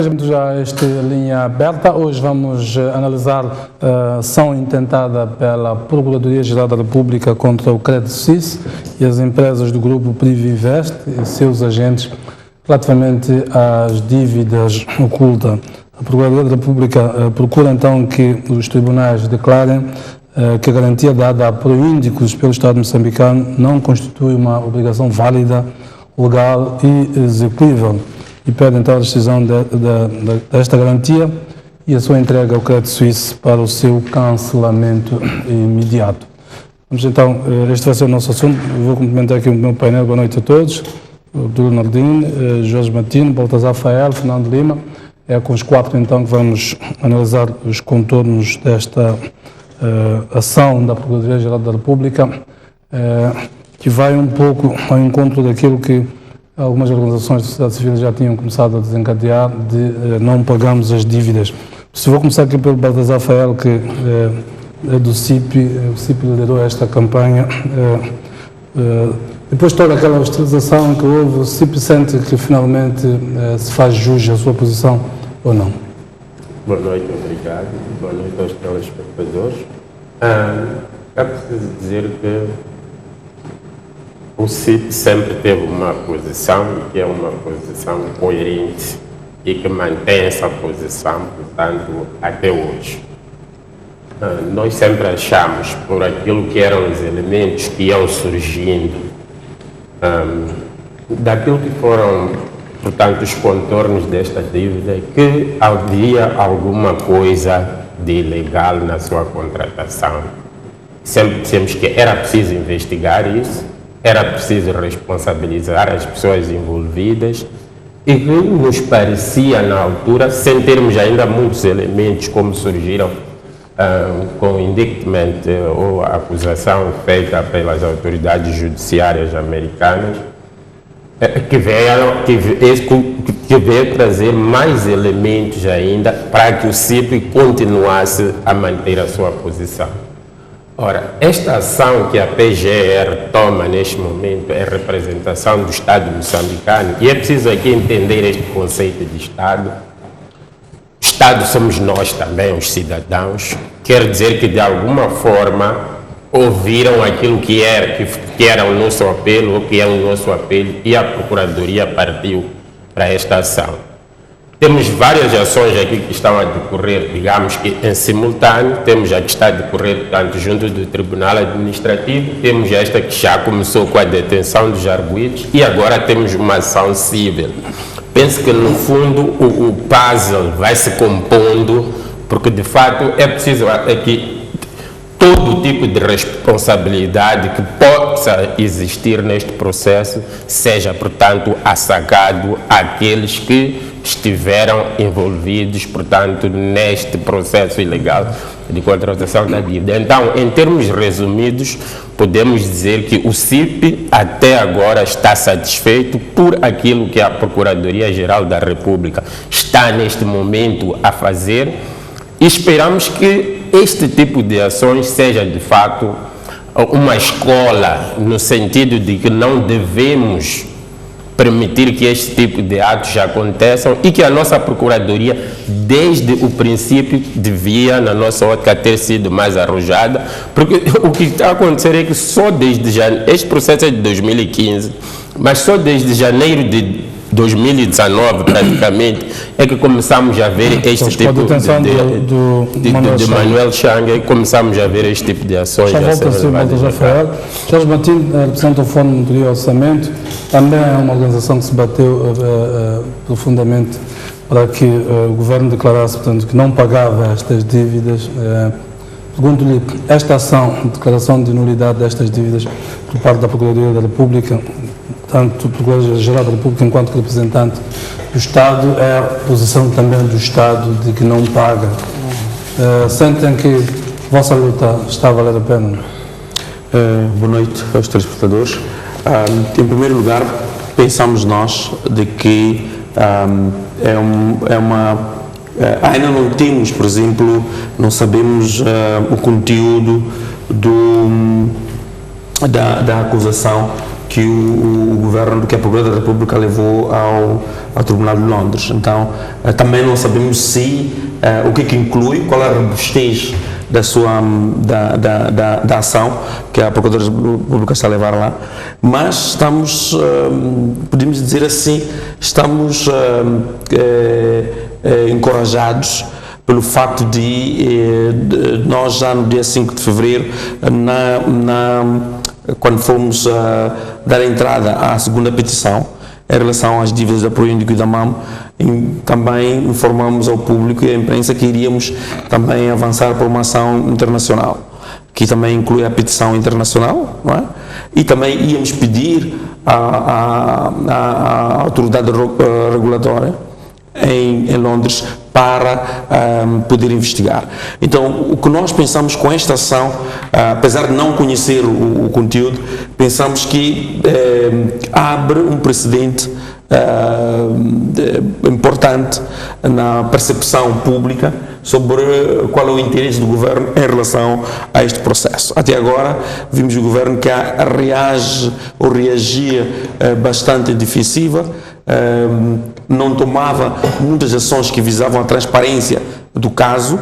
Já esta linha aberta, hoje vamos analisar a ação intentada pela Procuradoria-Geral da República contra o Credit Suisse e as empresas do grupo Privinvest e seus agentes relativamente às dívidas ocultas. A Procuradoria da República procura então que os tribunais declarem que a garantia dada por índicos pelo Estado moçambicano não constitui uma obrigação válida, legal e execuível. E pede então a decisão desta garantia e a sua entrega ao Credit Suisse para o seu cancelamento imediato. Vamos então, este vai ser o nosso assunto. Eu vou cumprimentar aqui o meu painel. Boa noite a todos. O Abdul Nardin, Jorge Matino, Baltazar Fael, Fernando Lima. É com os quatro então que vamos analisar os contornos desta ação da Procuradoria-Geral da República, que vai um pouco ao encontro daquilo que algumas organizações da sociedade civil já tinham começado a desencadear de não pagarmos as dívidas. Se vou começar aqui pelo Baltazar Fael, que é do CIP, o CIP liderou esta campanha. Depois de toda aquela hostilização que houve, o CIP sente que finalmente se faz jus à sua posição ou não? Boa noite, obrigado. Boa noite aos telespectadores. É preciso dizer que o CIP sempre teve uma posição, que é uma posição coerente e que mantém essa posição, portanto, até hoje. Nós sempre achamos, por aquilo que eram os elementos que iam surgindo, daquilo que foram, portanto, os contornos desta dívida, que havia alguma coisa de ilegal na sua contratação. Sempre dissemos que era preciso investigar isso, era preciso responsabilizar as pessoas envolvidas e que nos parecia na altura, sem termos ainda muitos elementos como surgiram com o indictment ou a acusação feita pelas autoridades judiciárias americanas, que veio trazer mais elementos ainda para que o CIP continuasse a manter a sua posição. Ora, esta ação que a PGR toma neste momento é representação do Estado moçambicano e é preciso aqui entender este conceito de Estado. Estado somos nós também, os cidadãos. Quer dizer que de alguma forma ouviram aquilo que era o nosso apelo, ou que é o nosso apelo, e a Procuradoria partiu para esta ação. Temos várias ações aqui que estão a decorrer, digamos que em simultâneo. Temos a que está a decorrer, portanto, junto do Tribunal Administrativo, temos esta que já começou com a detenção dos arguidos e agora temos uma ação civil. Penso que, no fundo, o puzzle vai se compondo, porque, de fato, é preciso aqui todo tipo de responsabilidade que possa existir neste processo seja, portanto, assagado àqueles que estiveram envolvidos, portanto, neste processo ilegal de contratação da dívida. Então, em termos resumidos, podemos dizer que o CIP até agora está satisfeito por aquilo que a Procuradoria-Geral da República está neste momento a fazer e esperamos que este tipo de ações seja de fato uma escola, no sentido de que não devemos permitir que este tipo de atos aconteçam e que a nossa Procuradoria, desde o princípio, devia, na nossa ótica, ter sido mais arrojada, porque o que está a acontecer é que só desde janeiro, este processo é de 2015, mas só desde janeiro de 2019, praticamente, é que começamos a ver este tipo de Manuel Chang, e começamos a ver este tipo de ações. Já volto a ser Rafael. Jorge Matino representa o Fundo de Monitoria e Orçamento, também é uma organização que se bateu profundamente para que o Governo declarasse, portanto, que não pagava estas dívidas. Pergunto-lhe, esta ação de declaração de nulidade destas dívidas por parte da Procuradoria da República, tanto a Procuradoria-Geral da República enquanto representante do Estado, é a posição também do Estado de que não paga. Sentem que a vossa luta está a valer a pena? Boa noite aos telespectadores. Em primeiro lugar, pensamos nós de que ainda não temos, por exemplo, não sabemos o conteúdo da acusação que o governo, que a Procuradoria da República levou ao Tribunal de Londres. Então, também não sabemos se o que inclui, qual é a robustez da ação que a Procuradoria da República está a levar lá, mas estamos, podemos dizer assim, estamos encorajados pelo facto de nós já no dia 5 de fevereiro, quando fomos dar entrada à segunda petição em relação às dívidas da Proíndico e da MAM, também informamos ao público e à imprensa que iríamos também avançar para uma ação internacional, que também inclui a petição internacional, não é? E também íamos pedir à autoridade regulatória em Londres para poder investigar. Então, o que nós pensamos com esta ação, apesar de não conhecer o conteúdo, pensamos que abre um precedente importante na percepção pública sobre qual é o interesse do governo em relação a este processo. Até agora vimos o governo que reagia bastante defensiva, não tomava muitas ações que visavam a transparência do caso,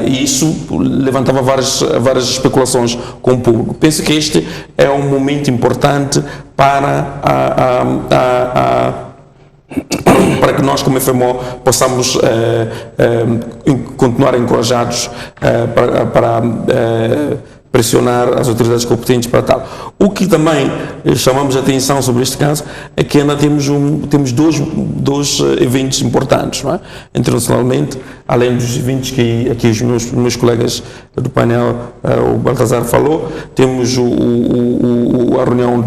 e isso levantava várias especulações com o público. Penso que este é um momento importante para que nós, como FMO, possamos continuar encorajados para pressionar as autoridades competentes para tal. O que também chamamos a atenção sobre este caso é que ainda temos dois eventos importantes, não é? Internacionalmente, além dos eventos que aqui os meus colegas do painel, o Baltazar falou, temos a reunião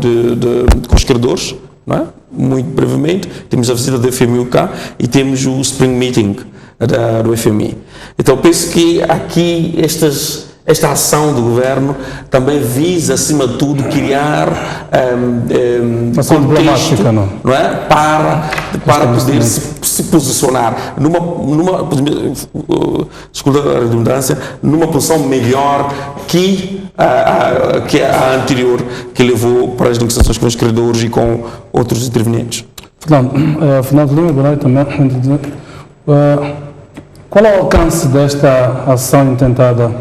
com os credores, não é? Muito brevemente, temos a visita do FMI cá e temos o Spring Meeting do FMI. Então penso que aqui esta ação do governo também visa, acima de tudo, criar contexto, não é? para poder se posicionar desculpa a redundância, numa posição melhor que a anterior, que levou para as negociações com os credores e com outros intervenientes. Fernando Lima, boa noite também. Qual é o alcance desta ação intentada,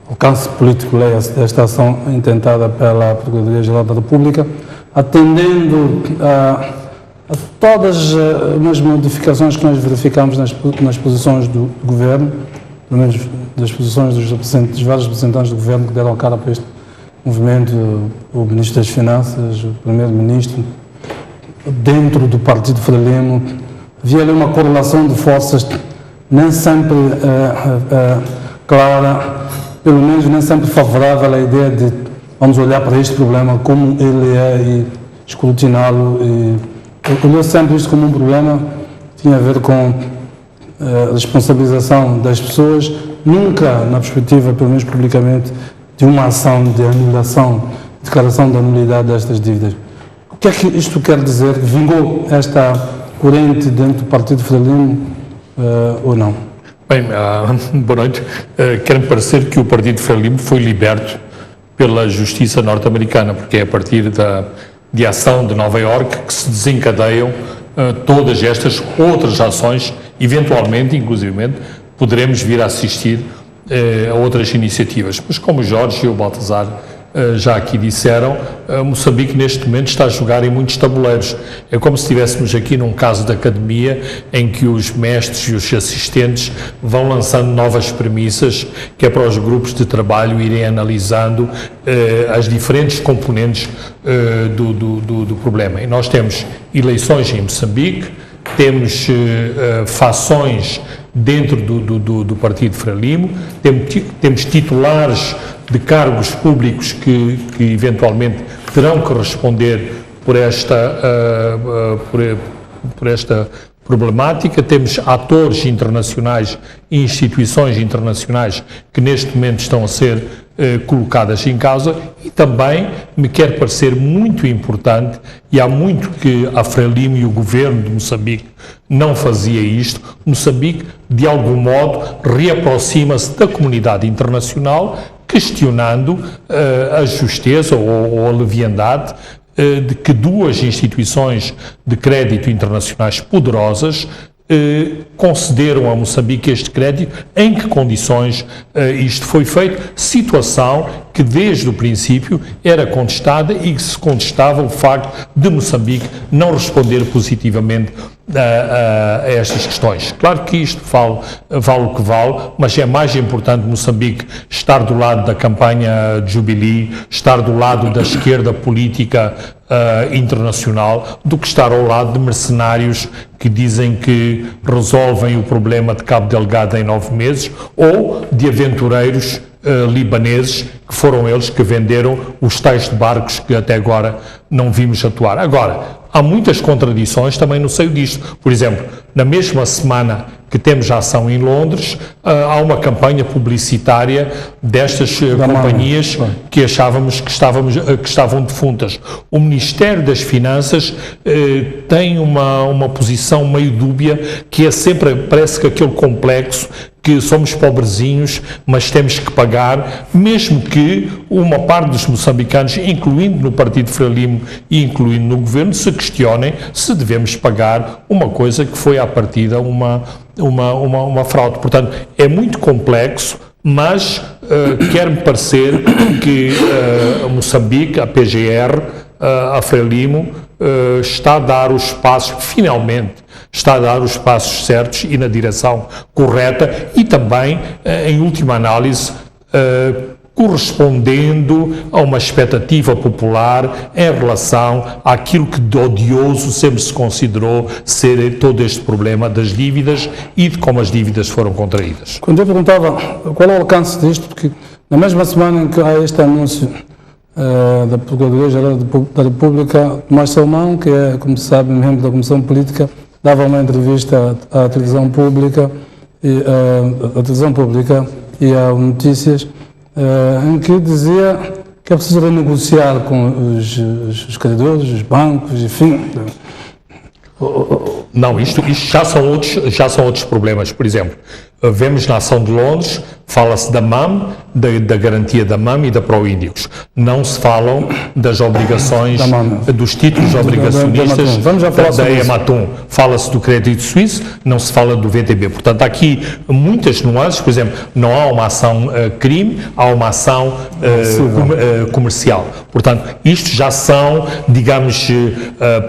alcance político, desta ação intentada pela Procuradoria-Geral da República, atendendo a todas as modificações que nós verificamos nas posições do governo, pelo menos das posições dos vários representantes do governo que deram cara para este movimento, o Ministro das Finanças, o Primeiro-Ministro, dentro do Partido Frelimo, havia ali uma correlação de forças nem sempre clara, pelo menos nem sempre favorável à ideia de vamos olhar para este problema como ele é e escrutiná-lo. Eu olhei sempre isto como um problema que tinha a ver com a responsabilização das pessoas, nunca na perspectiva, pelo menos publicamente, de uma ação de anulação, declaração da nulidade destas dívidas. O que é que isto quer dizer? Vingou esta corrente dentro do Partido Frelimo ou não? Bem, boa noite. Quer-me parecer que o Partido Frelimo foi liberto pela justiça norte-americana, porque é a partir de ação de Nova Iorque que se desencadeiam todas estas outras ações, eventualmente, inclusivamente, poderemos vir a assistir a outras iniciativas. Mas como o Jorge e o Baltazar já aqui disseram, Moçambique neste momento está a jogar em muitos tabuleiros. É como se estivéssemos aqui num caso de academia em que os mestres e os assistentes vão lançando novas premissas que é para os grupos de trabalho irem analisando as diferentes componentes do problema. E nós temos eleições em Moçambique, temos fações dentro do Partido Frelimo, temos titulares de cargos públicos que eventualmente terão que responder por esta problemática, temos atores internacionais e instituições internacionais que neste momento estão a ser colocadas em causa e também me quer parecer muito importante, e há muito que a Frelimo e o governo de Moçambique não fazia isto, Moçambique de algum modo reaproxima-se da comunidade internacional questionando a justeza ou a leviandade de que duas instituições de crédito internacionais poderosas concederam a Moçambique este crédito. Em que condições isto foi feito? Situação que desde o princípio era contestada e que se contestava o facto de Moçambique não responder positivamente a estas questões. Claro que isto vale o que vale, mas é mais importante Moçambique estar do lado da campanha de Jubilee, estar do lado da esquerda política internacional, do que estar ao lado de mercenários que dizem que resolvem o problema de Cabo Delgado em 9 meses, ou de aventureiros libaneses, que foram eles que venderam os tais de barcos que até agora não vimos atuar. Agora, há muitas contradições também no seio disto. Por exemplo, na mesma semana que temos a ação em Londres, há uma campanha publicitária destas companhias que achávamos que estavam defuntas. O Ministério das Finanças tem uma posição meio dúbia, que é sempre, parece que aquele complexo que somos pobrezinhos, mas temos que pagar, mesmo que uma parte dos moçambicanos, incluindo no Partido Frelimo e incluindo no Governo, se questionem se devemos pagar uma coisa que foi à partida uma fraude. Portanto, é muito complexo, mas quer-me parecer que a Moçambique, a PGR, a Frelimo, está a dar os passos, finalmente, está a dar os passos certos e na direção correta e também, em última análise, correspondendo a uma expectativa popular em relação àquilo que de odioso sempre se considerou ser todo este problema das dívidas e de como as dívidas foram contraídas. Quando eu perguntava qual é o alcance disto, porque na mesma semana em que há este anúncio da Procuradoria-Geral da República, Tomás Salmão, que é, como se sabe, membro da Comissão Política, dava uma entrevista à televisão pública e a Notícias, em que dizia que é preciso renegociar com os credores, os bancos, enfim. Não, isto já são outros problemas. Por exemplo, vemos na ação de Londres, fala-se da MAM, da garantia da MAM e da Proíndigos. Não se falam das obrigações, dos títulos obrigacionistas da Ematum. Fala-se do Crédito Suíço, não se fala do VTB. Portanto, há aqui muitas nuances. Por exemplo, não há uma ação crime, há uma ação comercial. Portanto, isto já são, digamos,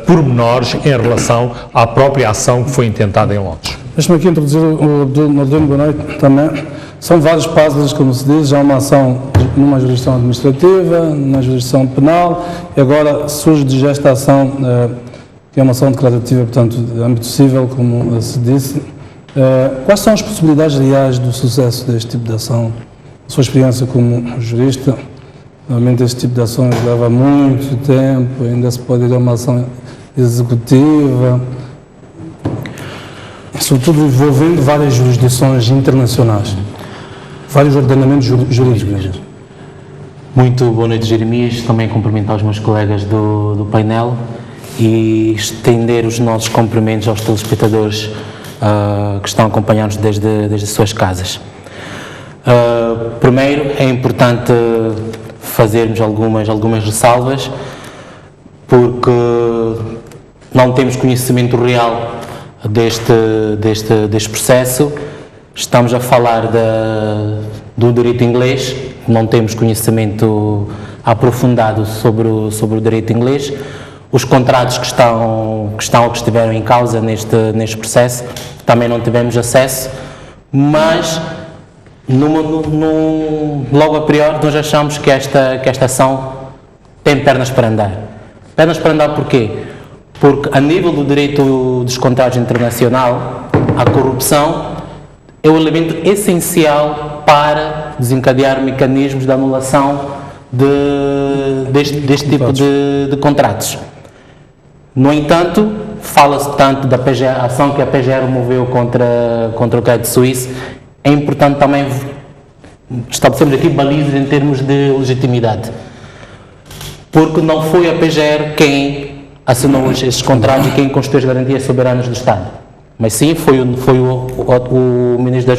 pormenores em relação à própria ação que foi intentada em Londres. Deixa-me aqui introduzir o Nordino, boa noite, também. São vários puzzles, como se diz, há uma ação numa jurisdição administrativa, numa jurisdição penal, e agora surge de esta ação, que é uma ação declarativa, portanto, de âmbito civil, como se disse. Quais são as possibilidades reais do sucesso deste tipo de ação? A sua experiência como jurista, normalmente este tipo de ações leva muito tempo, ainda se pode ir a uma ação executiva, sobretudo envolvendo várias jurisdições internacionais, vários ordenamentos jurídicos. Muito boa noite, Jeremias. Também cumprimentar os meus colegas do painel e estender os nossos cumprimentos aos telespectadores que estão acompanhando-nos desde as suas casas. Primeiro, é importante fazermos algumas ressalvas, porque não temos conhecimento real deste processo. Estamos a falar do direito inglês, não temos conhecimento aprofundado sobre o direito inglês. Os contratos que estiveram em causa neste processo também não tivemos acesso, mas logo a priori nós achamos que esta ação tem pernas para andar. Pernas para andar porquê? Porque a nível do direito dos contratos internacional, a corrupção é o elemento essencial para desencadear mecanismos de anulação deste tipo de contratos. No entanto, fala-se tanto da PGR, ação que a PGR moveu contra o Crédito Suíço. É importante também estabelecermos aqui balizas em termos de legitimidade, porque não foi a PGR quem assinou estes contratos e quem constituiu as garantias soberanas do Estado, mas sim foi o Ministro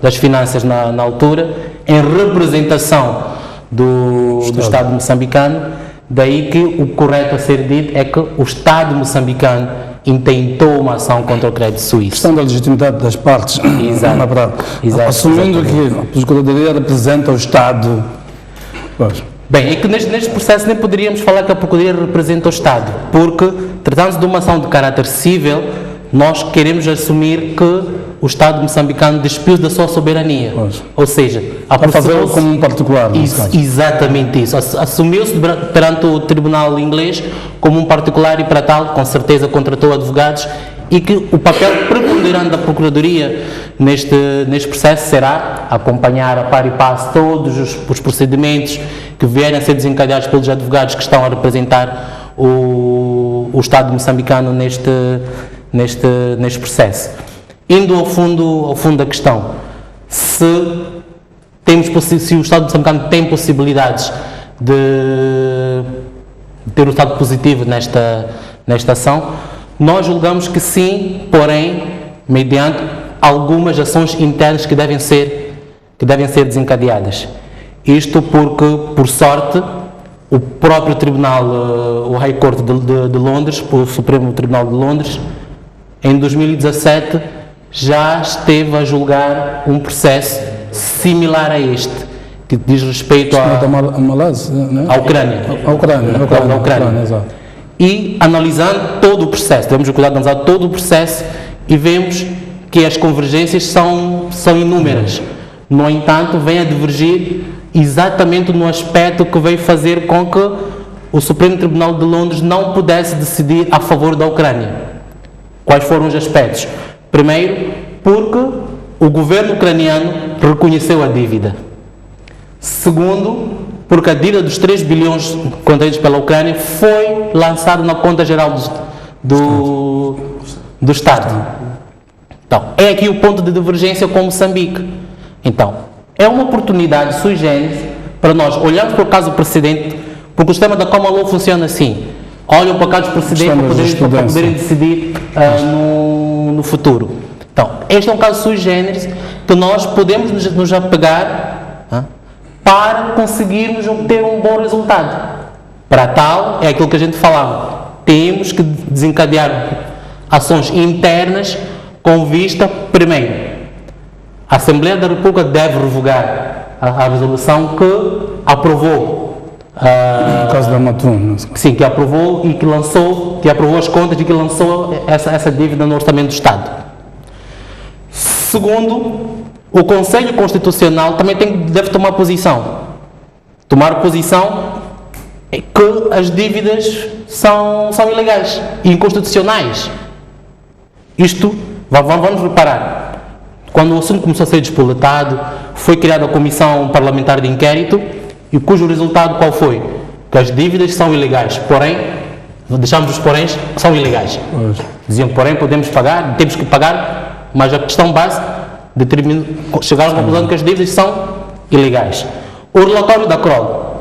das Finanças na altura, em representação do Estado moçambicano, Daí que o correto a ser dito é que o Estado moçambicano intentou uma ação contra o crédito suíço. Questão da legitimidade das partes, Exato. na verdade. Exato, Assumindo que a Procuradoria representa o Estado. Pois. Bem, é que neste processo nem poderíamos falar que a Procuradoria representa o Estado, porque, tratando-se de uma ação de caráter civil, nós queremos assumir que o Estado moçambicano despiu da sua soberania. Pois. Ou seja, Para fazê-lo como um particular, nesse caso. exatamente isso. Assumiu-se perante o tribunal inglês como um particular e, para tal, com certeza contratou advogados, e que o papel preponderante da Procuradoria neste processo será acompanhar a par e passo todos os procedimentos que vierem a ser desencadeados pelos advogados que estão a representar o Estado moçambicano neste processo. Indo ao fundo da questão, se o Estado moçambicano tem possibilidades de ter um Estado positivo nesta ação, nós julgamos que sim, porém, mediante algumas ações internas que devem ser desencadeadas. Isto porque, por sorte, o próprio Tribunal, o High Court de Londres, o Supremo Tribunal de Londres, em 2017, já esteve a julgar um processo similar a este, que diz respeito A Malásia, né? à Ucrânia. A Ucrânia, exato. E analisando todo o processo, temos o cuidado de analisar todo o processo e vemos que as convergências são inúmeras. No entanto, vem a divergir exatamente no aspecto que veio fazer com que o Supremo Tribunal de Londres não pudesse decidir a favor da Ucrânia. Quais foram os aspectos? Primeiro, porque o governo ucraniano reconheceu a dívida. Segundo, porque a dívida dos 3 bilhões contraídos pela Ucrânia foi lançada na conta geral do Estado. Então, é aqui o ponto de divergência com Moçambique. Então, é uma oportunidade sui generis para nós olharmos para o caso precedente, porque o sistema da Common Law funciona assim. Olham para casos precedentes para poderem decidir no futuro. Então, este é um caso sui generis que nós podemos nos apegar para conseguirmos obter um bom resultado. Para tal, é aquilo que a gente falava, temos que desencadear ações internas com vista, primeiro, a Assembleia da República deve revogar a resolução que aprovou. No caso da Matum. Sim, que aprovou e que aprovou as contas e que lançou essa dívida no Orçamento do Estado. Segundo, o Conselho Constitucional também deve tomar posição. Tomar posição é que as dívidas são ilegais e inconstitucionais. Isto, vamos reparar, quando o assunto começou a ser despoletado, foi criada a Comissão Parlamentar de Inquérito, e cujo resultado qual foi? Que as dívidas são ilegais, porém, deixamos os poréns, são ilegais. Diziam, porém, temos que pagar, mas a questão base chegaram à conclusão que as dívidas são ilegais. O relatório da Kroll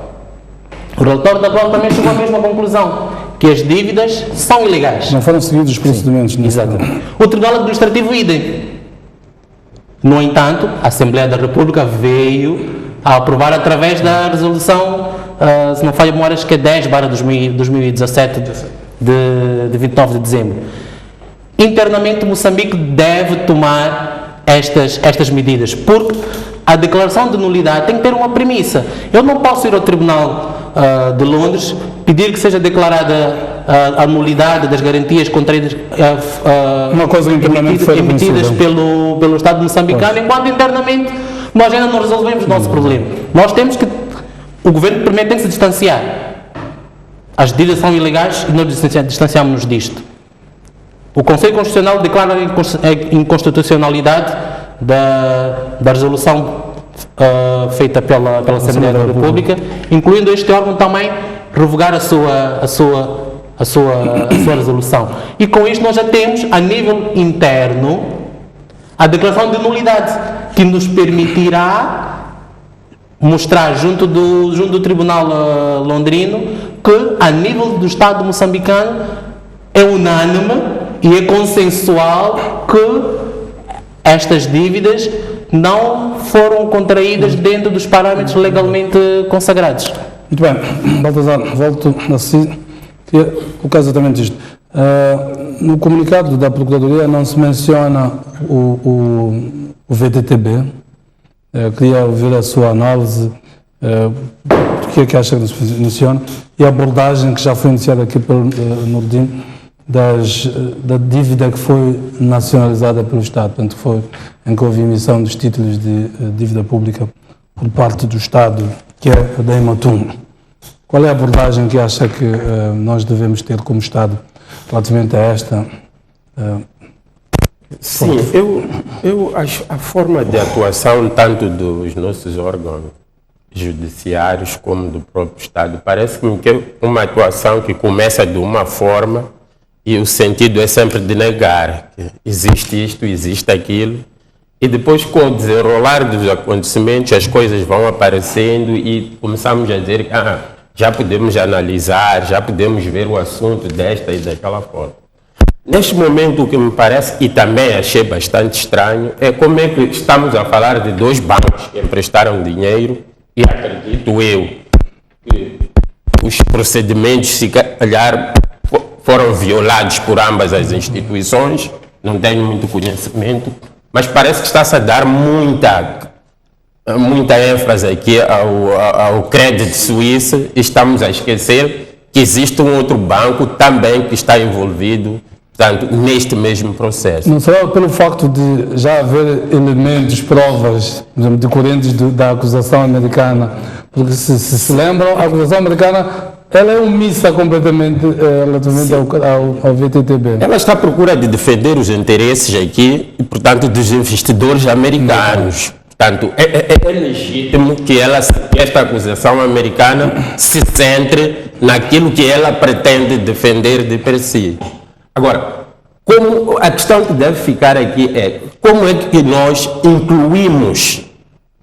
também chegou à mesma conclusão, que as dívidas são ilegais. Não foram seguidos os procedimentos. Exatamente. O Tribunal Administrativo idem. No entanto, a Assembleia da República veio a aprovar através da resolução, se não falha a memória, acho que é 10/2017, de 29 de dezembro. Internamente, Moçambique deve tomar estas medidas, porque a declaração de nulidade tem que ter uma premissa. Eu não posso ir ao Tribunal de Londres pedir que seja declarada a nulidade das garantias contraídas, uma coisa emitidas pelo Estado moçambicano, enquanto internamente nós ainda não resolvemos o nosso problema. Nós temos que, o governo primeiro tem que se distanciar. As dívidas são ilegais e nós distanciamos-nos disto. O Conselho Constitucional declara a inconstitucionalidade da resolução feita pela Assembleia da República, incluindo este órgão também revogar a sua resolução. E com isto nós já temos, a nível interno, a declaração de nulidade, que nos permitirá mostrar junto do Tribunal londrino que, a nível do Estado moçambicano, é unânime e é consensual que estas dívidas não foram contraídas dentro dos parâmetros legalmente consagrados. Muito bem, Baltazar, volto a si. Queria colocar exatamente isto. No comunicado da Procuradoria não se menciona o VTTB. Queria ouvir a sua análise, porque é que acha que não se menciona, e a abordagem que já foi iniciada aqui pelo Nordin da dívida que foi nacionalizada pelo Estado, portanto foi em que houve emissão dos títulos de dívida pública por parte do Estado, que é a da Ematum. Qual é a abordagem que acha que nós devemos ter como Estado relativamente a esta? Sim, eu acho a forma de atuação tanto dos nossos órgãos judiciários como do próprio Estado parece-me que é uma atuação que começa de uma forma e o sentido é sempre de negar que existe isto, existe aquilo, e depois com o desenrolar dos acontecimentos as coisas vão aparecendo e começamos a dizer que já podemos analisar, já podemos ver o assunto desta e daquela forma. Neste momento, o que me parece, e também achei bastante estranho, é como é que estamos a falar de dois bancos que emprestaram dinheiro e acredito eu que os procedimentos, se calhar, foram violados por ambas as instituições, não tenho muito conhecimento, mas parece que está-se a dar muita ênfase aqui ao Credit Suisse e estamos a esquecer que existe um outro banco também que está envolvido, portanto, neste mesmo processo. Não será pelo facto de já haver elementos, provas, por exemplo, decorrentes da acusação americana, porque se lembram, a acusação americana ela é omissa completamente relativamente ao VTTB. Ela está à procura de defender os interesses aqui, e, portanto, dos investidores americanos. Portanto, é legítimo que esta acusação americana se centre naquilo que ela pretende defender de per si. Agora, a questão que deve ficar aqui é como é que nós incluímos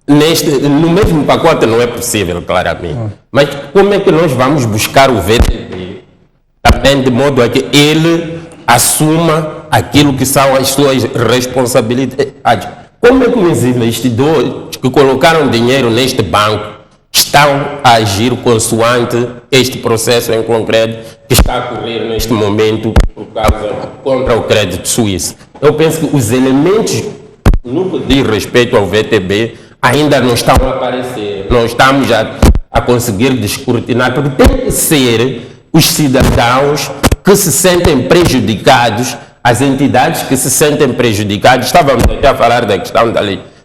no mesmo pacote, não é possível, claramente, mas como é que nós vamos buscar o VTB também de modo a que ele assuma aquilo que são as suas responsabilidades? Como é que os investidores que colocaram dinheiro neste banco estão a agir consoante este processo em concreto que está a ocorrer neste momento contra o Credit Suisse? Eu penso que os elementos no que diz respeito ao VTB ainda não estão a aparecer. Nós estamos a conseguir descortinar, porque tem que ser os cidadãos que se sentem prejudicados, as entidades que se sentem prejudicadas. Estávamos aqui a falar da questão da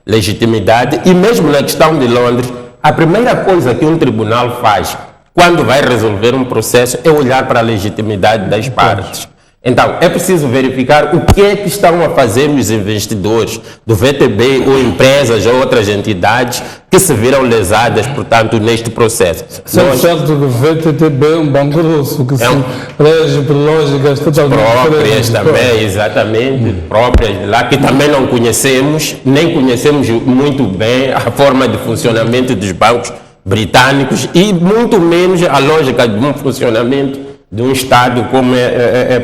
legitimidade e mesmo na questão de Londres, a primeira coisa que um tribunal faz quando vai resolver um processo é olhar para a legitimidade das partes. Então, é preciso verificar o que é que estão a fazer os investidores do VTB ou empresas ou outras entidades que se viram lesadas, portanto, neste processo. Sendo certo que o VTTB é um banco russo que se rege por lógicas totalmente próprias também, exatamente, próprias lá, que também não conhecemos, nem conhecemos muito bem a forma de funcionamento dos bancos britânicos e muito menos a lógica de um funcionamento de um Estado como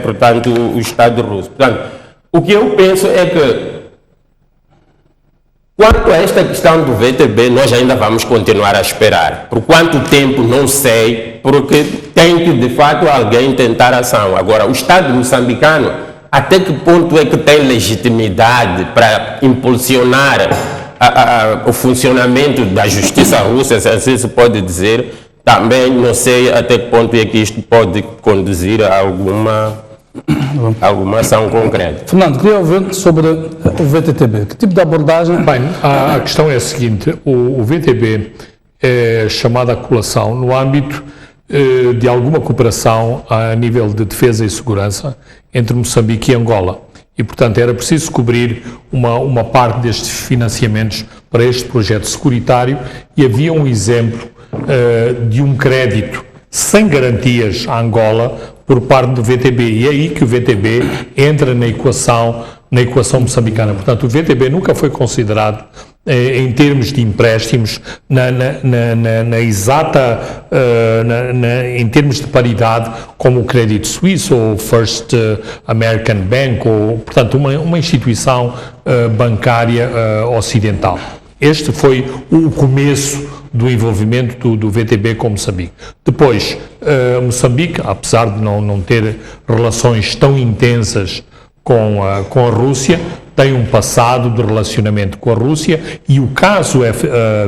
portanto, o Estado russo. Portanto, o que eu penso é que, quanto a esta questão do VTB, nós ainda vamos continuar a esperar. Por quanto tempo, não sei, porque tem que, de fato, alguém tentar ação. Agora, o Estado moçambicano, até que ponto é que tem legitimidade para impulsionar o funcionamento da justiça russa, se assim se pode dizer? Também não sei até que ponto é que isto pode conduzir a alguma ação concreta. Fernando, queria ouvir sobre o VTTB. Que tipo de abordagem? Bem, a questão é a seguinte: o VTB é chamado a colação no âmbito de alguma cooperação a nível de defesa e segurança entre Moçambique e Angola. E, portanto, era preciso cobrir uma parte destes financiamentos para este projeto securitário e havia um exemplo de um crédito sem garantias a Angola por parte do VTB, e é aí que o VTB entra na equação moçambicana. Portanto, o VTB nunca foi considerado em termos de empréstimos em termos de paridade como o Credit Suisse ou o First American Bank, ou, portanto, uma instituição bancária ocidental. Este foi o começo do envolvimento do VTB com Moçambique. Depois, Moçambique, apesar de não ter relações tão intensas com a Rússia, tem um passado de relacionamento com a Rússia e o caso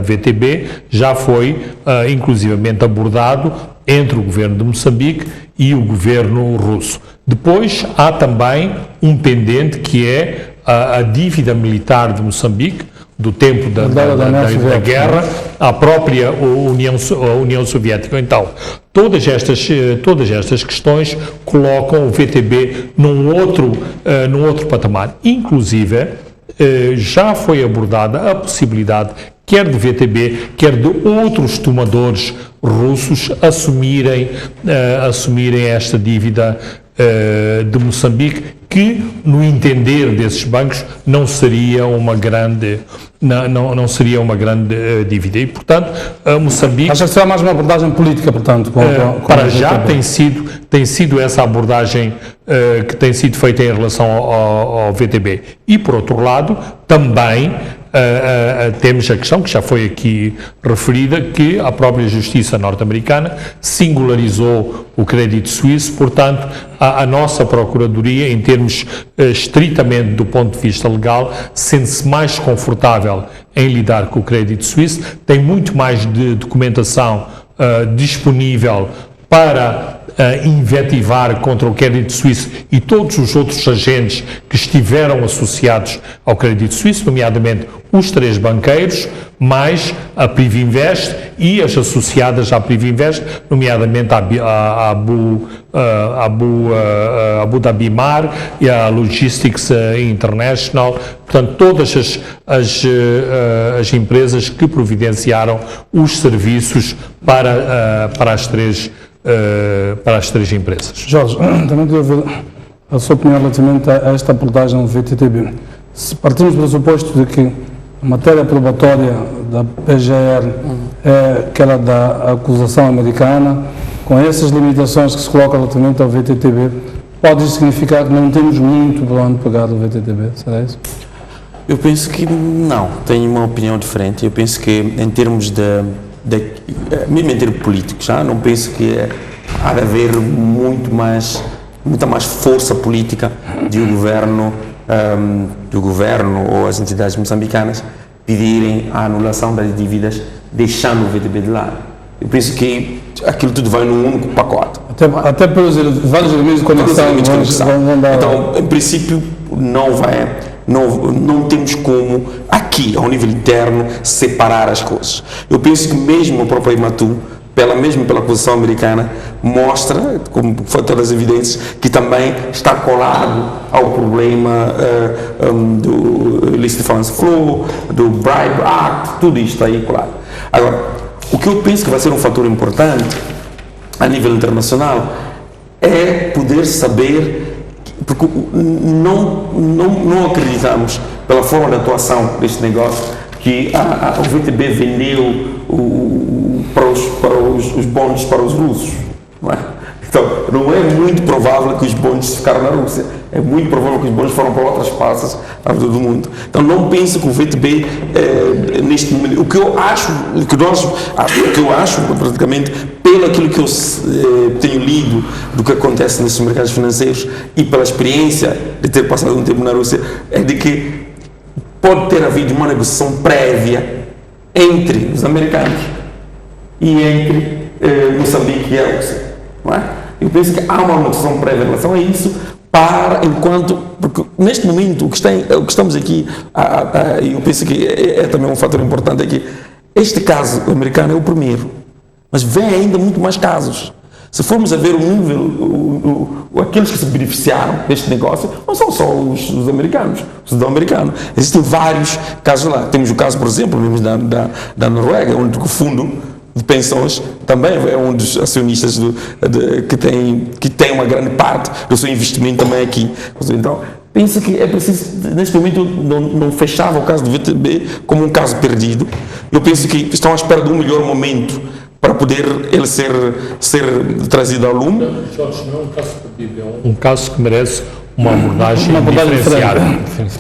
VTB já foi inclusivamente abordado entre o governo de Moçambique e o governo russo. Depois há também um pendente que é a dívida militar de Moçambique, do tempo da guerra, à própria União Soviética. Então, todas estas questões colocam o VTB num outro patamar. Inclusive, já foi abordada a possibilidade, quer de VTB, quer de outros tomadores russos, assumirem esta dívida de Moçambique, que, no entender desses bancos, não seria uma grande dívida. E, portanto, Moçambique... Acha que será mais uma abordagem política, portanto? Para já tem sido essa abordagem que tem sido feita em relação ao VTB. E, por outro lado, também temos a questão, que já foi aqui referida, que a própria justiça norte-americana singularizou o Credit Suisse. Portanto, a nossa Procuradoria, em termos estritamente do ponto de vista legal, sente-se mais confortável em lidar com o Credit Suisse, tem muito mais de documentação disponível para invetivar contra o Credit Suisse e todos os outros agentes que estiveram associados ao Credit Suisse, nomeadamente os 3 banqueiros, mais a Privinvest e as associadas à Privinvest, nomeadamente a Abu Dhabi Mar e a Logistics International. Portanto, todas as empresas que providenciaram os serviços para as três empresas. Jorge, também queria ver a sua opinião relativamente a esta abordagem do VTB. Se partimos do pressuposto de que a matéria probatória da PGR é aquela da acusação americana, com essas limitações que se colocam relativamente ao VTB, pode significar que não temos muito para onde pegar o VTB, será isso? Eu penso que não, tenho uma opinião diferente. Eu penso que em termos mesmo em termos políticos, não penso que há de haver muita mais força política do governo ou as entidades moçambicanas pedirem a anulação das dívidas, deixando o VTB de lado. Eu penso que aquilo tudo vai num único pacote. Até pelos vários elementos de conexão. Então, em princípio, não temos como, aqui, ao nível interno, separar as coisas. Eu penso que mesmo a própria Imatu, pela acusação americana, mostra, como foi todas as evidências, que também está colado ao problema do Illicit Funds Flow, do Bribe Act, tudo isto está aí colado. Agora, o que eu penso que vai ser um fator importante a nível internacional é poder saber, porque não acreditamos, pela forma de atuação deste negócio, que o VTB vendeu para os bondes para os russos. Não é? Então, não é muito provável que os bondes ficaram na Rússia. É muito provável que os bondes foram para outras praças ao redor do mundo. Então, não penso que o VTB, neste momento, o que eu acho, praticamente, pelo aquilo que eu tenho lido do que acontece nesses mercados financeiros e pela experiência de ter passado um tempo na Rússia, é de que pode ter havido uma negociação prévia entre os americanos e entre Moçambique e a Rússia. Não é? Eu penso que há uma negociação prévia em relação a isso, porque neste momento o que estamos aqui, eu penso que é também um fator importante aqui, este caso americano é o primeiro, mas vem ainda muito mais casos. Se formos a ver o nível, aqueles que se beneficiaram deste negócio, não são só os americanos, os cidadãos-americanos. Existem vários casos lá. Temos o caso, por exemplo, mesmo da Noruega, onde o fundo de pensões também é um dos acionistas que tem uma grande parte do seu investimento também aqui. Então, penso que é preciso, neste momento, não fechava o caso do VTB como um caso perdido. Eu penso que estão à espera de um melhor momento para poder ele ser trazido ao lume. Jorge, não é um caso perdido, é um caso que merece uma abordagem diferenciada.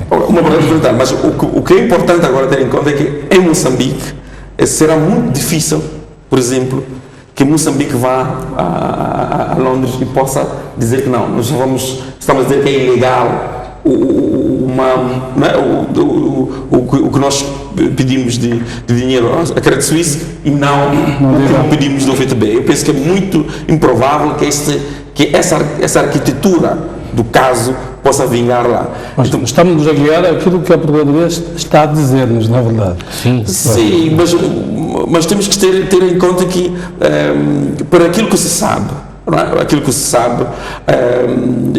Uma abordagem diferenciada, mas o que é importante agora ter em conta é que em Moçambique será muito difícil, por exemplo, que Moçambique vá a Londres e possa dizer que não, nós estamos a dizer que é ilegal o que nós pedimos de dinheiro à Credit Suisse e não o que pedimos do FTB. Eu penso que é muito improvável que essa arquitetura do caso possa vingar lá. Então, estamos a guiar aquilo que a Procuradoria está a dizer-nos, na verdade. Sim, mas temos que ter em conta que, por aquilo que se sabe,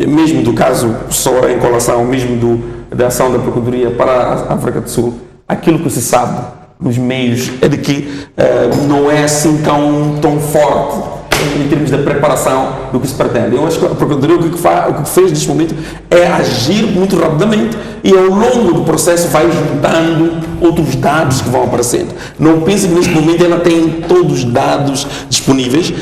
mesmo do caso só em colação, mesmo da ação da Procuradoria para a África do Sul, aquilo que se sabe nos meios é de que não é assim tão forte em termos da preparação do que se pretende. Eu acho que a Procuradoria o que fez neste momento é agir muito rapidamente e ao longo do processo vai juntando outros dados que vão aparecendo. Não pense que neste momento ela tem todos os dados disponíveis,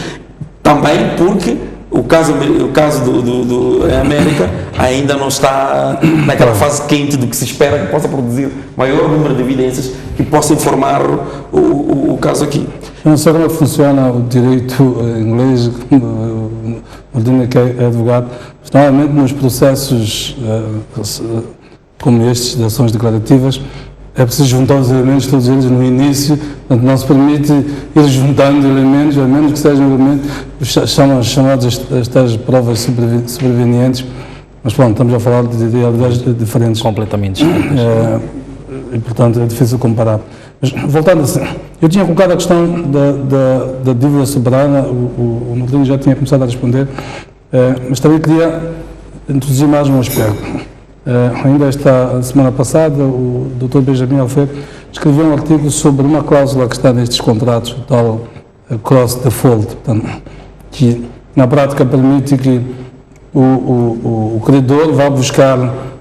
também porque o caso do América ainda não está naquela fase quente do que se espera que possa produzir maior número de evidências que possa informar o caso aqui. Eu não sei como é que funciona o direito inglês, o Dina que é advogado, mas normalmente nos processos como estes, de ações declarativas, é preciso juntar os elementos, todos eles no início, portanto não se permite ir juntando elementos, a menos que sejam elementos chamados estas provas supervenientes, mas pronto, estamos a falar de realidades diferentes. Completamente distintas. E portanto é difícil comparar. Mas voltando assim, eu tinha colocado a questão da dívida soberana, o Martinho já tinha começado a responder, mas também queria introduzir mais um aspecto. Ainda esta semana passada, o Dr. Benjamin Alfredo escreveu um artigo sobre uma cláusula que está nestes contratos, o tal cross default, portanto, que na prática permite que o credor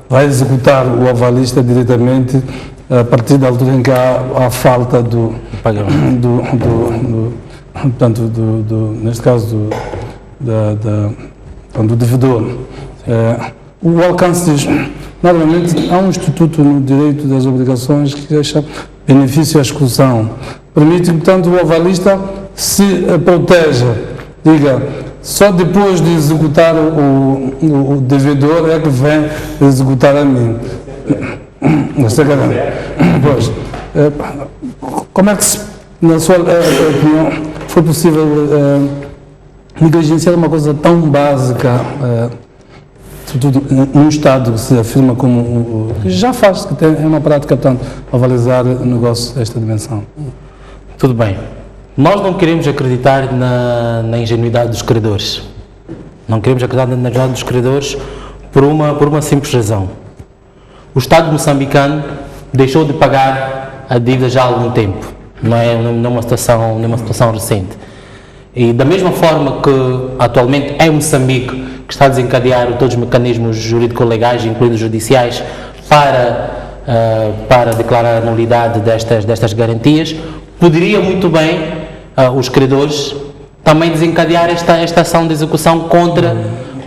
vai executar o avalista diretamente a partir da altura em que há falta neste caso do devedor. O alcance diz, normalmente há um instituto no direito das obrigações que deixa benefício à exclusão. Permite que, portanto, o avalista se proteja, diga, só depois de executar o devedor é que vem executar a mim. Pois, como é que, na sua opinião, foi possível negligenciar uma coisa tão básica, sobretudo num Estado que se afirma como que já faz, que é uma prática, portanto, avalizar negócios desta dimensão? Tudo bem. Nós não queremos acreditar na ingenuidade dos credores. Não queremos acreditar na ingenuidade dos credores por uma simples razão. O Estado moçambicano deixou de pagar a dívida já há algum tempo. Não é uma situação recente. E da mesma forma que atualmente é Moçambique que está a desencadear todos os mecanismos jurídico-legais, incluindo judiciais, para declarar a nulidade destas garantias, poderia muito bem os credores também desencadear esta ação de execução contra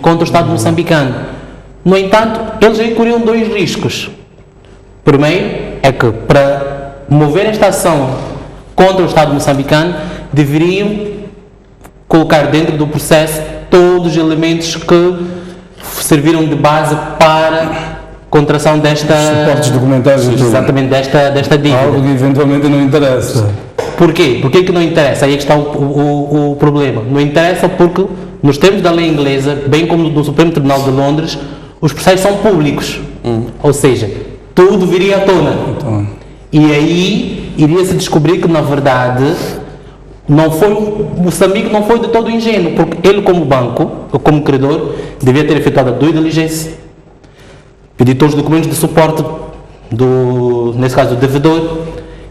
o Estado moçambicano. No entanto, eles incorriam dois riscos. Primeiro, é que para mover esta ação contra o Estado moçambicano, deveriam colocar dentro do processo todos os elementos que serviram de base para a contração desta... Suportes documentais. Exatamente, desta dívida. Algo que eventualmente não interessa. Porquê? Porquê que não interessa? Aí é que está o problema. Não interessa porque, nos termos da lei inglesa, bem como no Supremo Tribunal de Londres, os processos são públicos. Ou seja, tudo viria à tona. Então. E aí iria-se descobrir que, na verdade, Moçambique não foi de todo ingênuo, porque ele, como banco, ou como credor, devia ter efetuado a due diligence, pedir todos os documentos de suporte, nesse caso, do devedor,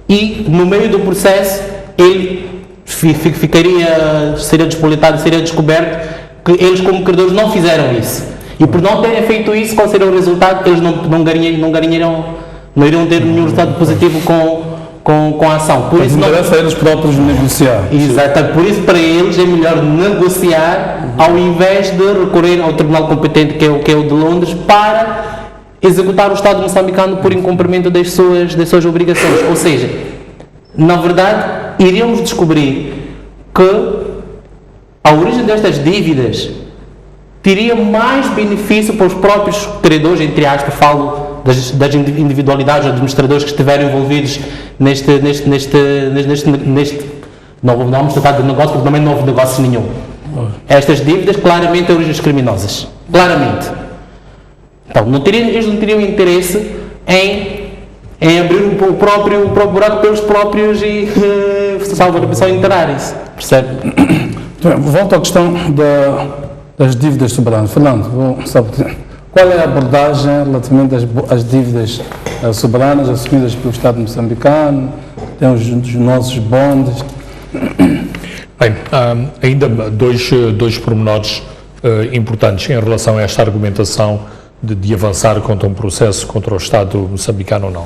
e, no meio do processo, ele seria despolitado, seria descoberto que eles, como credores, não fizeram isso. E por não terem feito isso, qual seria o resultado? Eles não iriam ter nenhum resultado positivo com a ação. Por isso interessa a eles próprios negociar. Exato. Por isso, para eles, é melhor negociar ao invés de recorrer ao tribunal competente, que é o de Londres, para executar o Estado moçambicano por incumprimento das suas obrigações. Ou seja, na verdade, iríamos descobrir que a origem destas dívidas teria mais benefício para os próprios credores, entre aspas, falo das individualidades administradores que estiverem envolvidos neste não vamos tratar de negócio, porque também não houve negócio nenhum. Estas dívidas claramente têm origens criminosas, claramente. Então, eles não teriam interesse em abrir o próprio buraco pelos próprios e só enterarem-se, percebe? Volto à questão das dívidas soberanas. Fernando, qual é a abordagem relativamente às dívidas soberanas assumidas pelo Estado moçambicano? Tem os nossos bondes. Bem, ainda dois pormenores importantes em relação a esta argumentação de avançar contra um processo contra o Estado moçambicano ou não.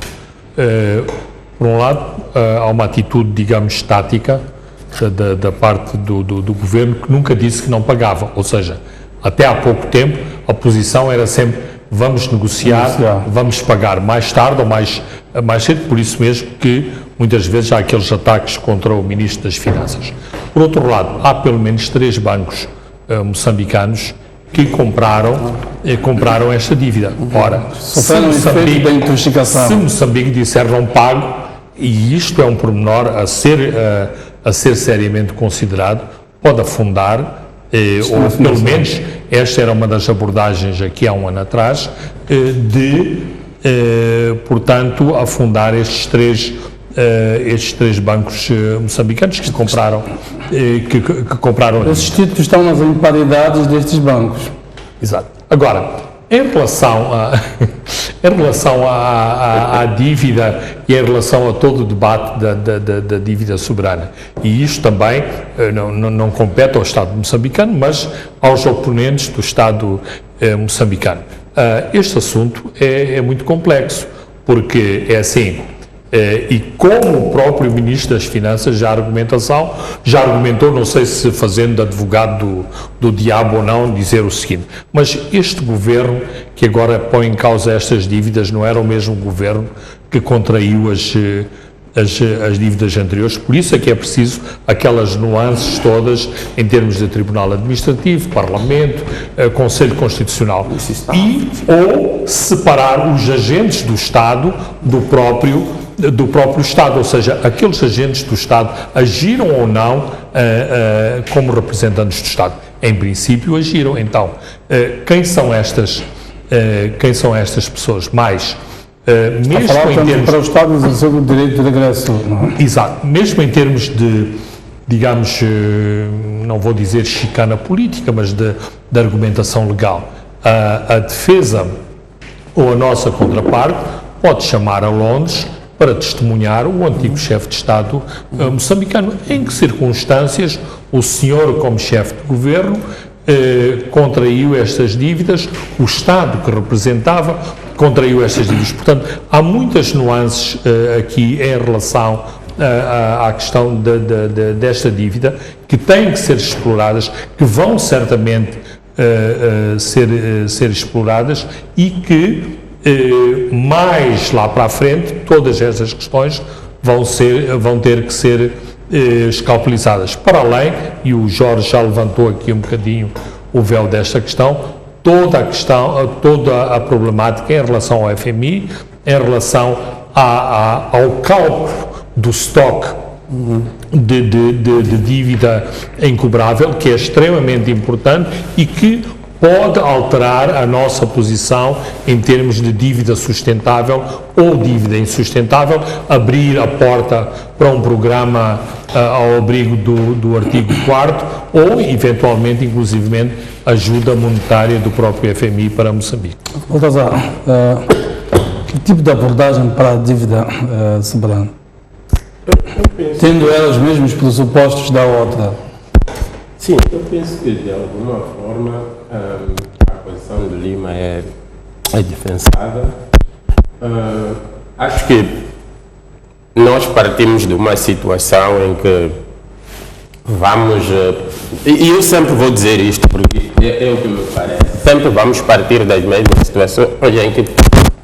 Por um lado, há uma atitude, digamos, estática da parte do governo que nunca disse que não pagava, ou seja, até há pouco tempo a posição era sempre vamos negociar, vamos pagar mais tarde ou mais cedo, por isso mesmo que muitas vezes há aqueles ataques contra o Ministro das Finanças. Por outro lado, há pelo menos 3 bancos moçambicanos que compraram esta dívida. Ora, se Moçambique disser não pago, e isto é um pormenor a ser seriamente considerado, pode afundar, ou pelo menos esta era uma das abordagens aqui há um ano atrás, portanto, afundar estes três bancos moçambicanos que compraram Esses títulos estão nas imparidades destes bancos. Exato. Agora, em relação à dívida e em relação a todo o debate da dívida soberana, e isto também não compete ao Estado moçambicano, mas aos oponentes do Estado moçambicano. Este assunto é muito complexo, porque é assim, e como o próprio Ministro das Finanças já argumentou, não sei se fazendo de advogado do diabo ou não, dizer o seguinte, mas este governo que agora põe em causa estas dívidas não era o mesmo governo que contraiu as dívidas anteriores, por isso é que é preciso aquelas nuances todas em termos de Tribunal Administrativo, Parlamento, Conselho Constitucional, ou separar os agentes do Estado do próprio Estado, ou seja, aqueles agentes do Estado agiram ou não como representantes do Estado. Em princípio agiram. Então, quem são estas pessoas? Mais, mesmo em termos... Para o Estado exercer o direito de regresso. Não é? Exato. Mesmo em termos de, digamos, não vou dizer chicana política, mas de argumentação legal, a defesa ou a nossa contraparte pode chamar a Londres para testemunhar o antigo chefe de Estado moçambicano. Em que circunstâncias o senhor, como chefe de governo, contraiu estas dívidas, o Estado que representava contraiu estas dívidas. Portanto, há muitas nuances aqui em relação à questão desta dívida que têm que ser exploradas, que vão certamente ser exploradas e que mais lá para a frente todas essas questões vão ter que ser escalpelizadas. Para além, e o Jorge já levantou aqui um bocadinho o véu desta questão, toda a problemática em relação ao FMI, em relação ao cálculo do estoque de dívida incobrável, que é extremamente importante e que pode alterar a nossa posição em termos de dívida sustentável ou dívida insustentável, abrir a porta para um programa ao abrigo do artigo 4º ou, eventualmente, inclusivamente, ajuda monetária do próprio FMI para Moçambique. Baltazar, que tipo de abordagem para a dívida soberana? Tendo ela os mesmos pressupostos da outra? Sim, eu penso que de alguma forma a posição de Lima é defensada. Acho que nós partimos de uma situação em que vamos, e eu sempre vou dizer isto porque é o que me parece, sempre vamos partir das mesmas situações em que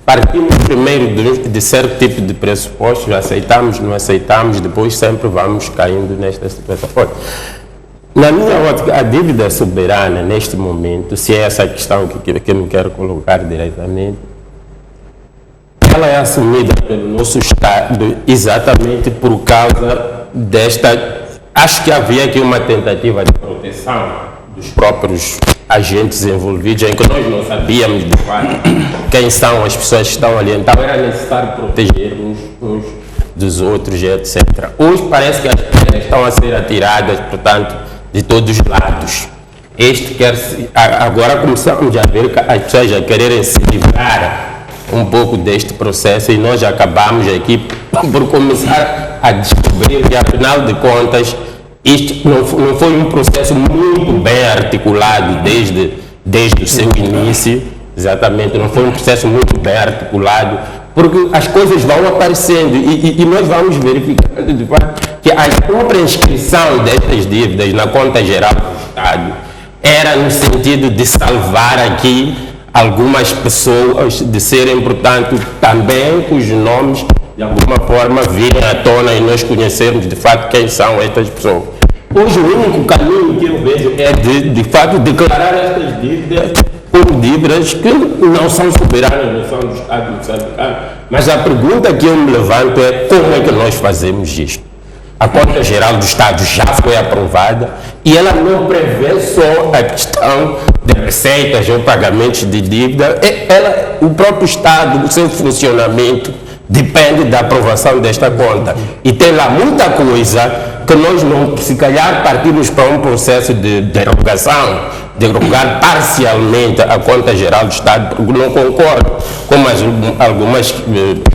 partimos primeiro de certo tipo de pressupostos, aceitamos, não aceitamos, depois sempre vamos caindo nesta situação. Olha, na minha ótica, a dívida soberana, neste momento, se é essa questão que eu me quero colocar diretamente, ela é assumida pelo nosso Estado exatamente por causa desta... Acho que havia aqui uma tentativa de proteção dos próprios agentes envolvidos, em que nós não sabíamos de fato quem são as pessoas que estão ali. Então era necessário proteger uns dos outros, etc. Hoje parece que as pedras estão a ser atiradas, portanto, de todos os lados. Agora começamos a ver que as pessoas a quererem se livrar um pouco deste processo, e nós acabamos aqui por começar a descobrir que, afinal de contas, isto não foi um processo muito bem articulado desde o seu início, exatamente, não foi um processo muito bem articulado, porque as coisas vão aparecendo e nós vamos verificando de fato que a própria inscrição destas dívidas na conta geral do Estado era no sentido de salvar aqui algumas pessoas, de serem, portanto, também cujos nomes de alguma forma virem à tona e nós conhecermos de fato quem são estas pessoas. Hoje o único caminho que eu vejo é de fato declarar estas dívidas como dívidas que não são soberanas, não são do Estado moçambicano. Mas a pergunta que eu me levanto é como é que nós fazemos isto? A Conta Geral do Estado já foi aprovada e ela não prevê só a questão de receitas ou pagamentos de dívida. O próprio Estado, o seu funcionamento, depende da aprovação desta conta. E tem lá muita coisa que nós não, se calhar, partimos para um processo de derogação, derogar parcialmente a Conta Geral do Estado, porque não concordo com algumas,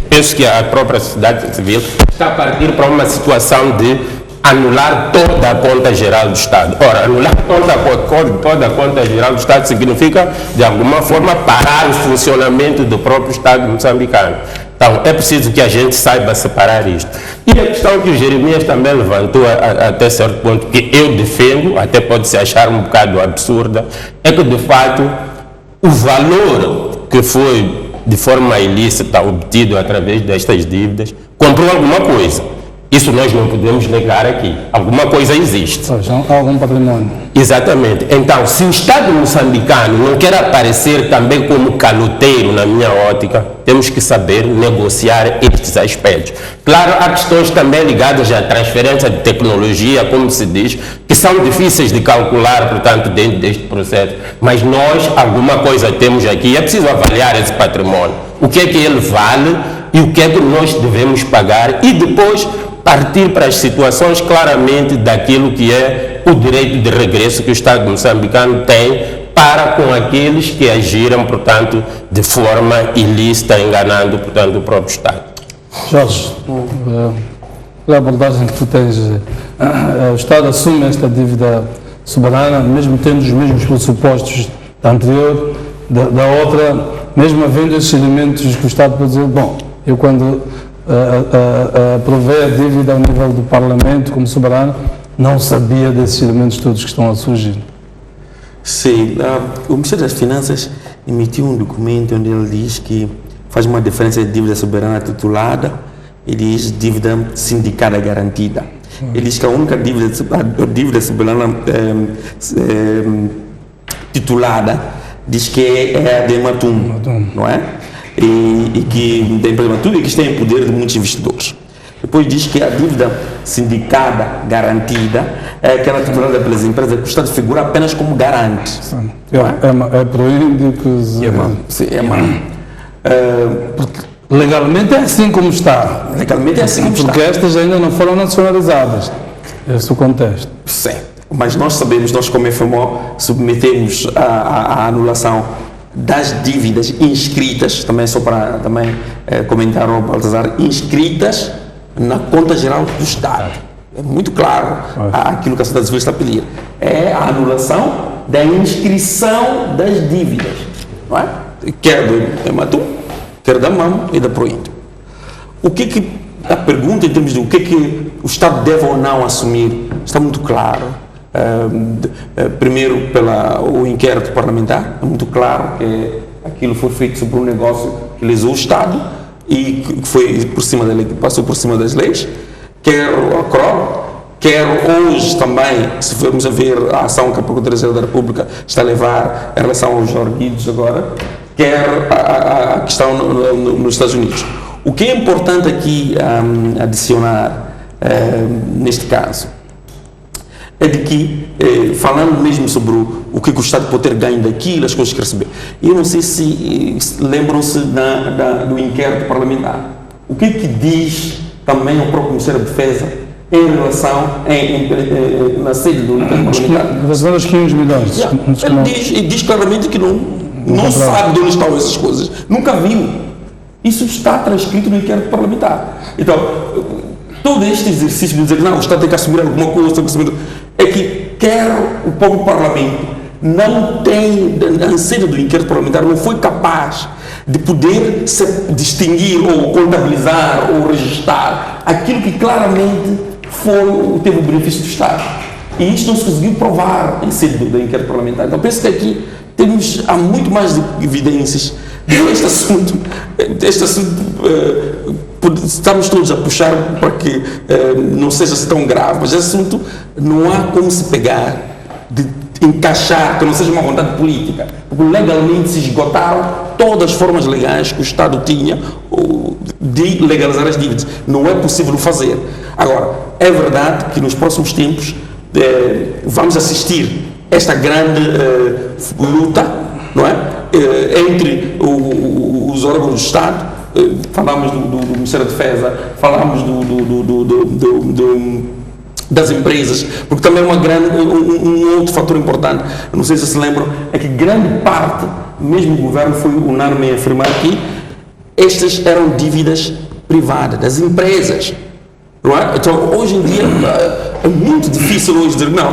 penso que a própria sociedade civil está a partir para uma situação de anular toda a Conta Geral do Estado. Ora, anular toda a Conta Geral do Estado significa, de alguma forma, parar o funcionamento do próprio Estado moçambicano. Então, é preciso que a gente saiba separar isto. E a questão que o Jeremias também levantou até certo ponto, que eu defendo, até pode se achar um bocado absurda, é que, de fato, o valor que foi de forma ilícita obtido através destas dívidas comprou alguma coisa. Isso nós não podemos negar aqui. Alguma coisa existe. Algum patrimônio. Exatamente. Então, se o Estado moçambicano não quer aparecer também como caloteiro, na minha ótica, temos que saber negociar estes aspectos. Claro, há questões também ligadas à transferência de tecnologia, como se diz, que são difíceis de calcular, portanto, dentro deste processo. Mas nós, alguma coisa temos aqui, é preciso avaliar esse patrimônio. O que é que ele vale e o que é que nós devemos pagar e depois partir para as situações claramente daquilo que é o direito de regresso que o Estado moçambicano tem para com aqueles que agiram, portanto, de forma ilícita, enganando, portanto, o próprio Estado. Jorge, a abordagem que tu tens, o Estado assume esta dívida soberana, mesmo tendo os mesmos pressupostos da anterior, da outra, mesmo havendo esses elementos que o Estado pode dizer, bom, eu quando aprovei a dívida ao nível do Parlamento como soberano, não sabia desses elementos todos que estão a surgir. Sim, o Ministério das Finanças emitiu um documento onde ele diz que faz uma diferença de dívida soberana titulada e diz dívida sindicada garantida. Ele diz que a única dívida soberana titulada diz que é a de Matum, não é? E que tem problema tudo e que está em poder de muitos investidores. Depois diz que a dívida sindicada garantida é aquela titulada pelas empresas que o Estado figura apenas como garante. É para índices. Porque legalmente é assim como está. Legalmente é assim como está. Porque estas ainda não foram nacionalizadas. Esse é o contexto. Sim. Mas nós sabemos, nós como FMO submetemos a anulação das dívidas inscritas, também só para comentar ao Baltazar, inscritas na Conta Geral do Estado. É muito claro aquilo que a sociedade civil está a pedir. É a anulação da inscrição das dívidas. Não é? Quer do Ematum, quer da MAM e da Prointo. A pergunta em termos de o que o Estado deve ou não assumir está muito claro. Primeiro, o inquérito parlamentar, é muito claro que aquilo foi feito sobre um negócio que lesou o Estado e que foi por cima da lei, que passou por cima das leis, quer o ACRO, quer hoje também, se formos a ver a ação que a Procuradoria-Geral da República está a levar em relação aos arguidos agora, quer a questão nos Estados Unidos. O que é importante aqui adicionar neste caso é de que, falando mesmo sobre o que o Estado pode ter ganho daquilo, as coisas que receber, eu não sei se lembram-se do inquérito parlamentar. O que diz também o próprio Ministério da Defesa em relação na sede do inquérito parlamentar? Dos 500 milhões. Ele diz claramente que não sabe de onde estão essas coisas, nunca viu. Isso está transcrito no inquérito parlamentar. Então, todo este exercício de dizer que não, o Estado tem que assumir alguma coisa, é que quer o próprio Parlamento não tem, na sede do inquérito parlamentar, não foi capaz de poder se distinguir ou contabilizar ou registrar aquilo que claramente teve o benefício do Estado. E isto não se conseguiu provar em sede do inquérito parlamentar. Então, penso que aqui há muito mais evidências de este assunto. Estamos todos a puxar para que não seja tão grave, mas esse assunto não há como se pegar, de encaixar, que não seja uma vontade política, porque legalmente se esgotaram todas as formas legais que o Estado tinha de legalizar as dívidas. Não é possível fazer. Agora, é verdade que nos próximos tempos vamos assistir esta grande luta, não é? Entre os órgãos do Estado. Falamos do Ministério da Defesa, falamos das empresas, porque também é um outro fator importante, não sei se lembram, é que grande parte, mesmo o governo foi unânime em afirmar que estas eram dívidas privadas, das empresas. Não é? Então, hoje em dia, é muito difícil hoje dizer, não,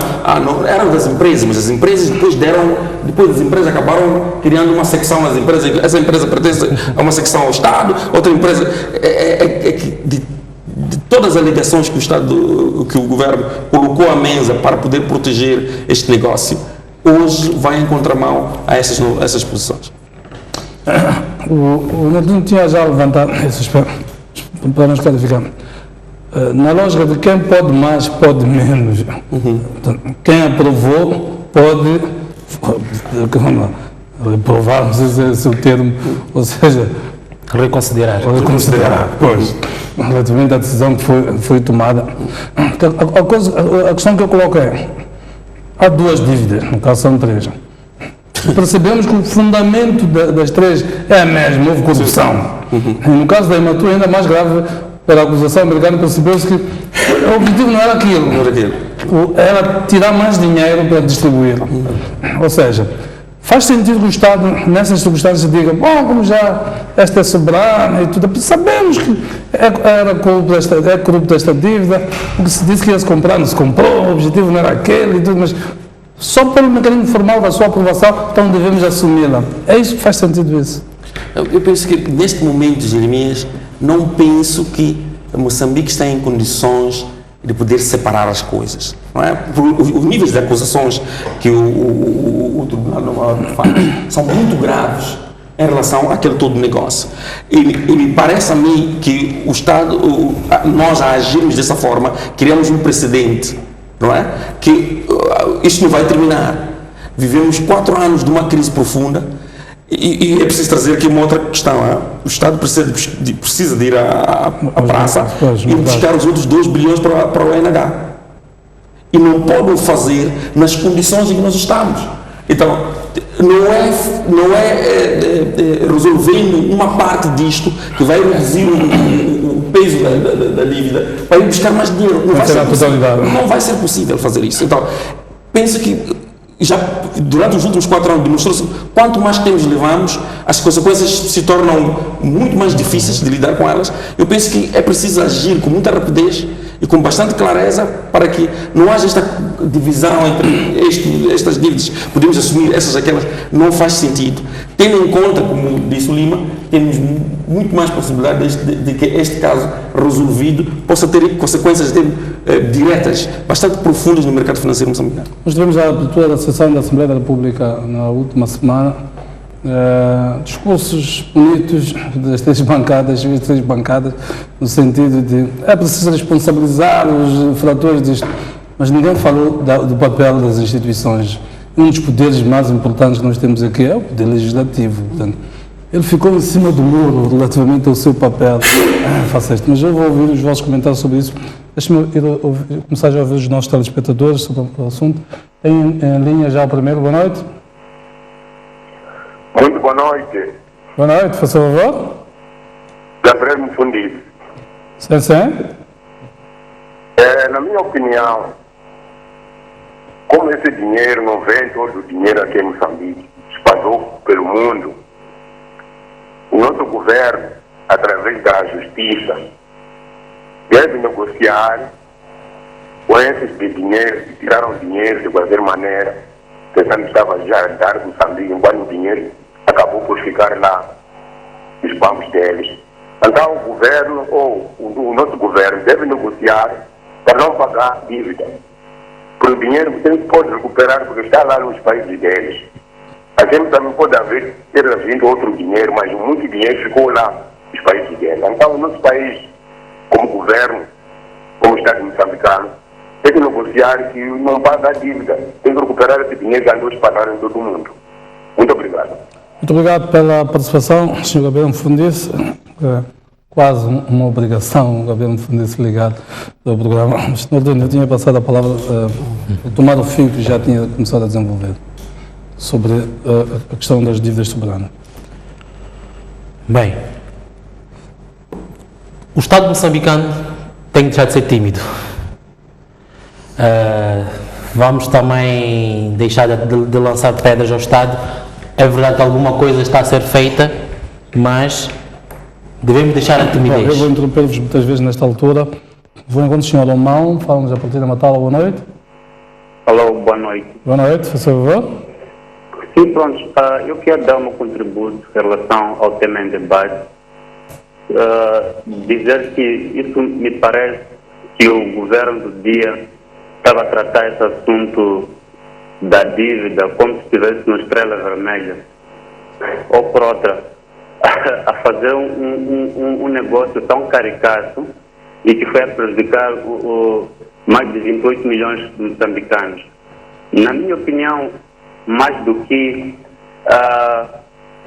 eram das empresas, mas as empresas depois as empresas acabaram criando uma secção às empresas, essa empresa pertence a uma secção ao Estado, outra empresa, de todas as alegações que o governo colocou à mesa para poder proteger este negócio, hoje vai em contramão a essas posições. O Neto tinha já levantado esses para nos clarificar. Na lógica de quem pode mais, pode menos. Quem aprovou pode reprovar, não sei se é esse o termo, ou seja, reconsiderar. Pois, relativamente à decisão que foi tomada. A questão que eu coloco é, há duas dívidas, no caso são três. Percebemos que o fundamento das três é a mesma, houve corrupção. E no caso da Ematur, ainda mais grave, pela acusação americana, percebeu-se que o objetivo não era aquilo. Era tirar mais dinheiro para distribuir. Ou seja, faz sentido que o Estado, nessas circunstâncias, diga, bom, como já esta é soberana e tudo, sabemos que é corrupta esta dívida, o que se disse que ia se comprar, não se comprou, o objetivo não era aquele e tudo, mas só pelo mecanismo formal da sua aprovação, então devemos assumi-la. É isso que faz sentido isso. Eu penso que neste momento, Jeremias, não penso que Moçambique está em condições de poder separar as coisas. Não é? Os níveis de acusações que o Tribunal faz são muito graves em relação àquele todo negócio. E me parece a mim que o Estado, nós a agirmos dessa forma, criamos um precedente, não é? Que isto não vai terminar. Vivemos 4 anos de uma crise profunda. E é preciso trazer aqui uma outra questão. O Estado precisa de ir à praça e buscar os outros 2 bilhões para o ONH. E não pode o fazer nas condições em que nós estamos. Então, não é resolvendo uma parte disto que vai reduzir o peso da dívida para ir buscar mais dinheiro. Não vai ser possível fazer isso. Então, penso que já durante os últimos 4 anos demonstrou-se quanto mais tempo levamos, as consequências se tornam muito mais difíceis de lidar com elas. Eu penso que é preciso agir com muita rapidez e com bastante clareza para que não haja esta divisão entre estas dívidas. Podemos assumir essas, aquelas, não faz sentido. Tendo em conta, como disse o Lima, temos muito mais possibilidades de que este caso resolvido possa ter consequências diretas, bastante profundas no mercado financeiro moçambicano. Nós tivemos a abertura da sessão da Assembleia da República na última semana discursos bonitos das três bancadas, no sentido de é preciso responsabilizar os infratores disto, mas ninguém falou do papel das instituições. Um dos poderes mais importantes que nós temos aqui é o poder legislativo. Portanto, ele ficou em cima do muro relativamente ao seu papel. Faça isto, mas eu vou ouvir os vossos comentários sobre isso. Deixe-me começar a ouvir os nossos telespectadores sobre o assunto. Tem em linha já o primeiro. Boa noite. Muito boa noite. Boa noite, por favor. Gabriel Mfundido. Sim. Na minha opinião, como esse dinheiro não vem todo o dinheiro aqui em Moçambique, espalhou pelo mundo, o nosso governo, através da justiça, deve negociar com esses de dinheiro, que tiraram dinheiro de qualquer maneira, tentando dar do Moçambique, enquanto o dinheiro acabou por ficar lá nos bancos deles. Então o governo, ou o nosso governo, deve negociar para não pagar dívida. Porque o dinheiro você pode recuperar porque está lá nos países deles. A gente também pode ter vindo outro dinheiro, mas muito dinheiro ficou lá nos países deles. Então o nosso país, como governo, como Estado moçambicano, tem que negociar que não paga a dívida. Tem que recuperar esse dinheiro que andou espalhado em todo o mundo. Muito obrigado. Muito obrigado pela participação, Sr. Gabriel Mfundice. Quase uma obrigação o Gabriel Mfundice ligado ao programa. Mas, eu tinha passado a palavra, tomar o fio que já tinha começado a desenvolver sobre a questão das dívidas soberanas. Bem, o Estado moçambicano tem que deixar de ser tímido. Vamos também deixar de lançar pedras ao Estado. É verdade que alguma coisa está a ser feita, mas devemos deixar a timidez. Eu vou interromper-vos muitas vezes nesta altura. Vou encontrar o Sr. Romão, falamos a partir da Matala. Boa noite. Alô, boa noite. Boa noite, por favor. Sim, pronto. Eu quero dar um contributo em relação ao tema em debate. Dizer que isso me parece que o governo do dia estava a tratar esse assunto da dívida como se estivesse uma estrela vermelha. Ou por outra, a fazer um negócio tão caricato e que foi a prejudicar mais de 28 milhões de moçambicanos. Na minha opinião, mais do que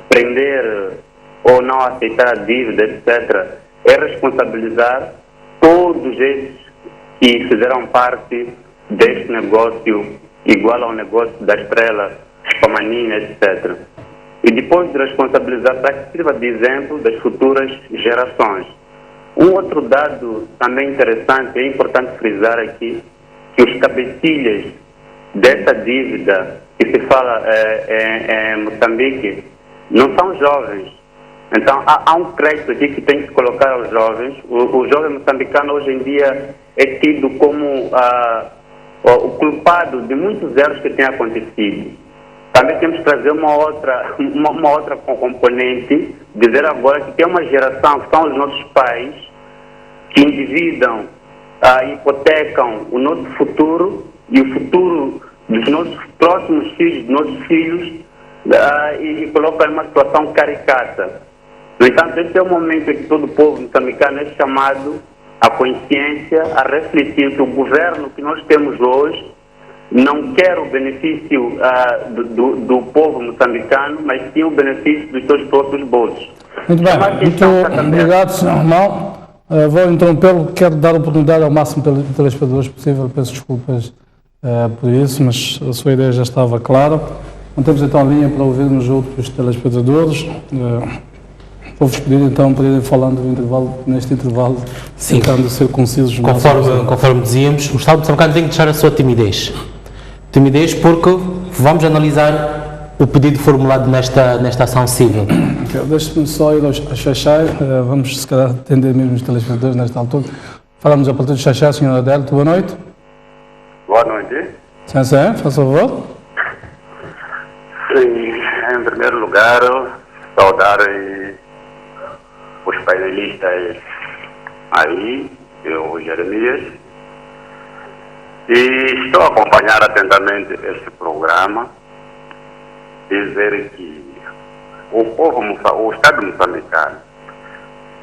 prender ou não aceitar a dívida, etc., é responsabilizar todos esses que fizeram parte deste negócio igual ao negócio da estrela, Spamanina, etc. E depois de responsabilizar, para que sirva de exemplo das futuras gerações. Um outro dado também interessante, é importante frisar aqui, que os cabecilhas dessa dívida que se fala em Moçambique não são jovens. Então há um crédito aqui que tem que colocar aos jovens. O jovem moçambicano hoje em dia é tido como o culpado de muitos erros que têm acontecido. Também temos que trazer uma outra componente, dizer agora que tem uma geração, que são os nossos pais, que endividam, hipotecam o nosso futuro e o futuro dos nossos próximos filhos, dos nossos filhos, e colocam em uma situação caricata. No entanto, esse é o momento em que todo o povo moçambicano é chamado à consciência, a refletir que o governo que nós temos hoje não quer o benefício do povo moçambicano, mas sim o benefício dos seus próprios bolsos. Muito bem, muito obrigado, Sr. Romão. Vou interrompê-lo, quero dar oportunidade ao máximo de telespectadores possível, peço desculpas por isso, mas a sua ideia já estava clara. Mantemos então a linha para ouvirmos outros telespectadores. Vou-vos pedir então para irem falando neste intervalo, tentando ser concisos. Conforme dizíamos, o Estado moçambicano tem que deixar a sua timidez. Timidez porque vamos analisar o pedido formulado nesta ação civil. Deixe-me só ir ao Xaxai, vamos se calhar atender mesmo os telespectadores nesta altura. Falamos a partir do Xaxai, Sr. Adélio, boa noite. Boa noite. Sim, faz favor. Em primeiro lugar, saudar os painelistas aí, o Jeremias, e estou a acompanhar atentamente este programa, dizer que o Estado moçambicano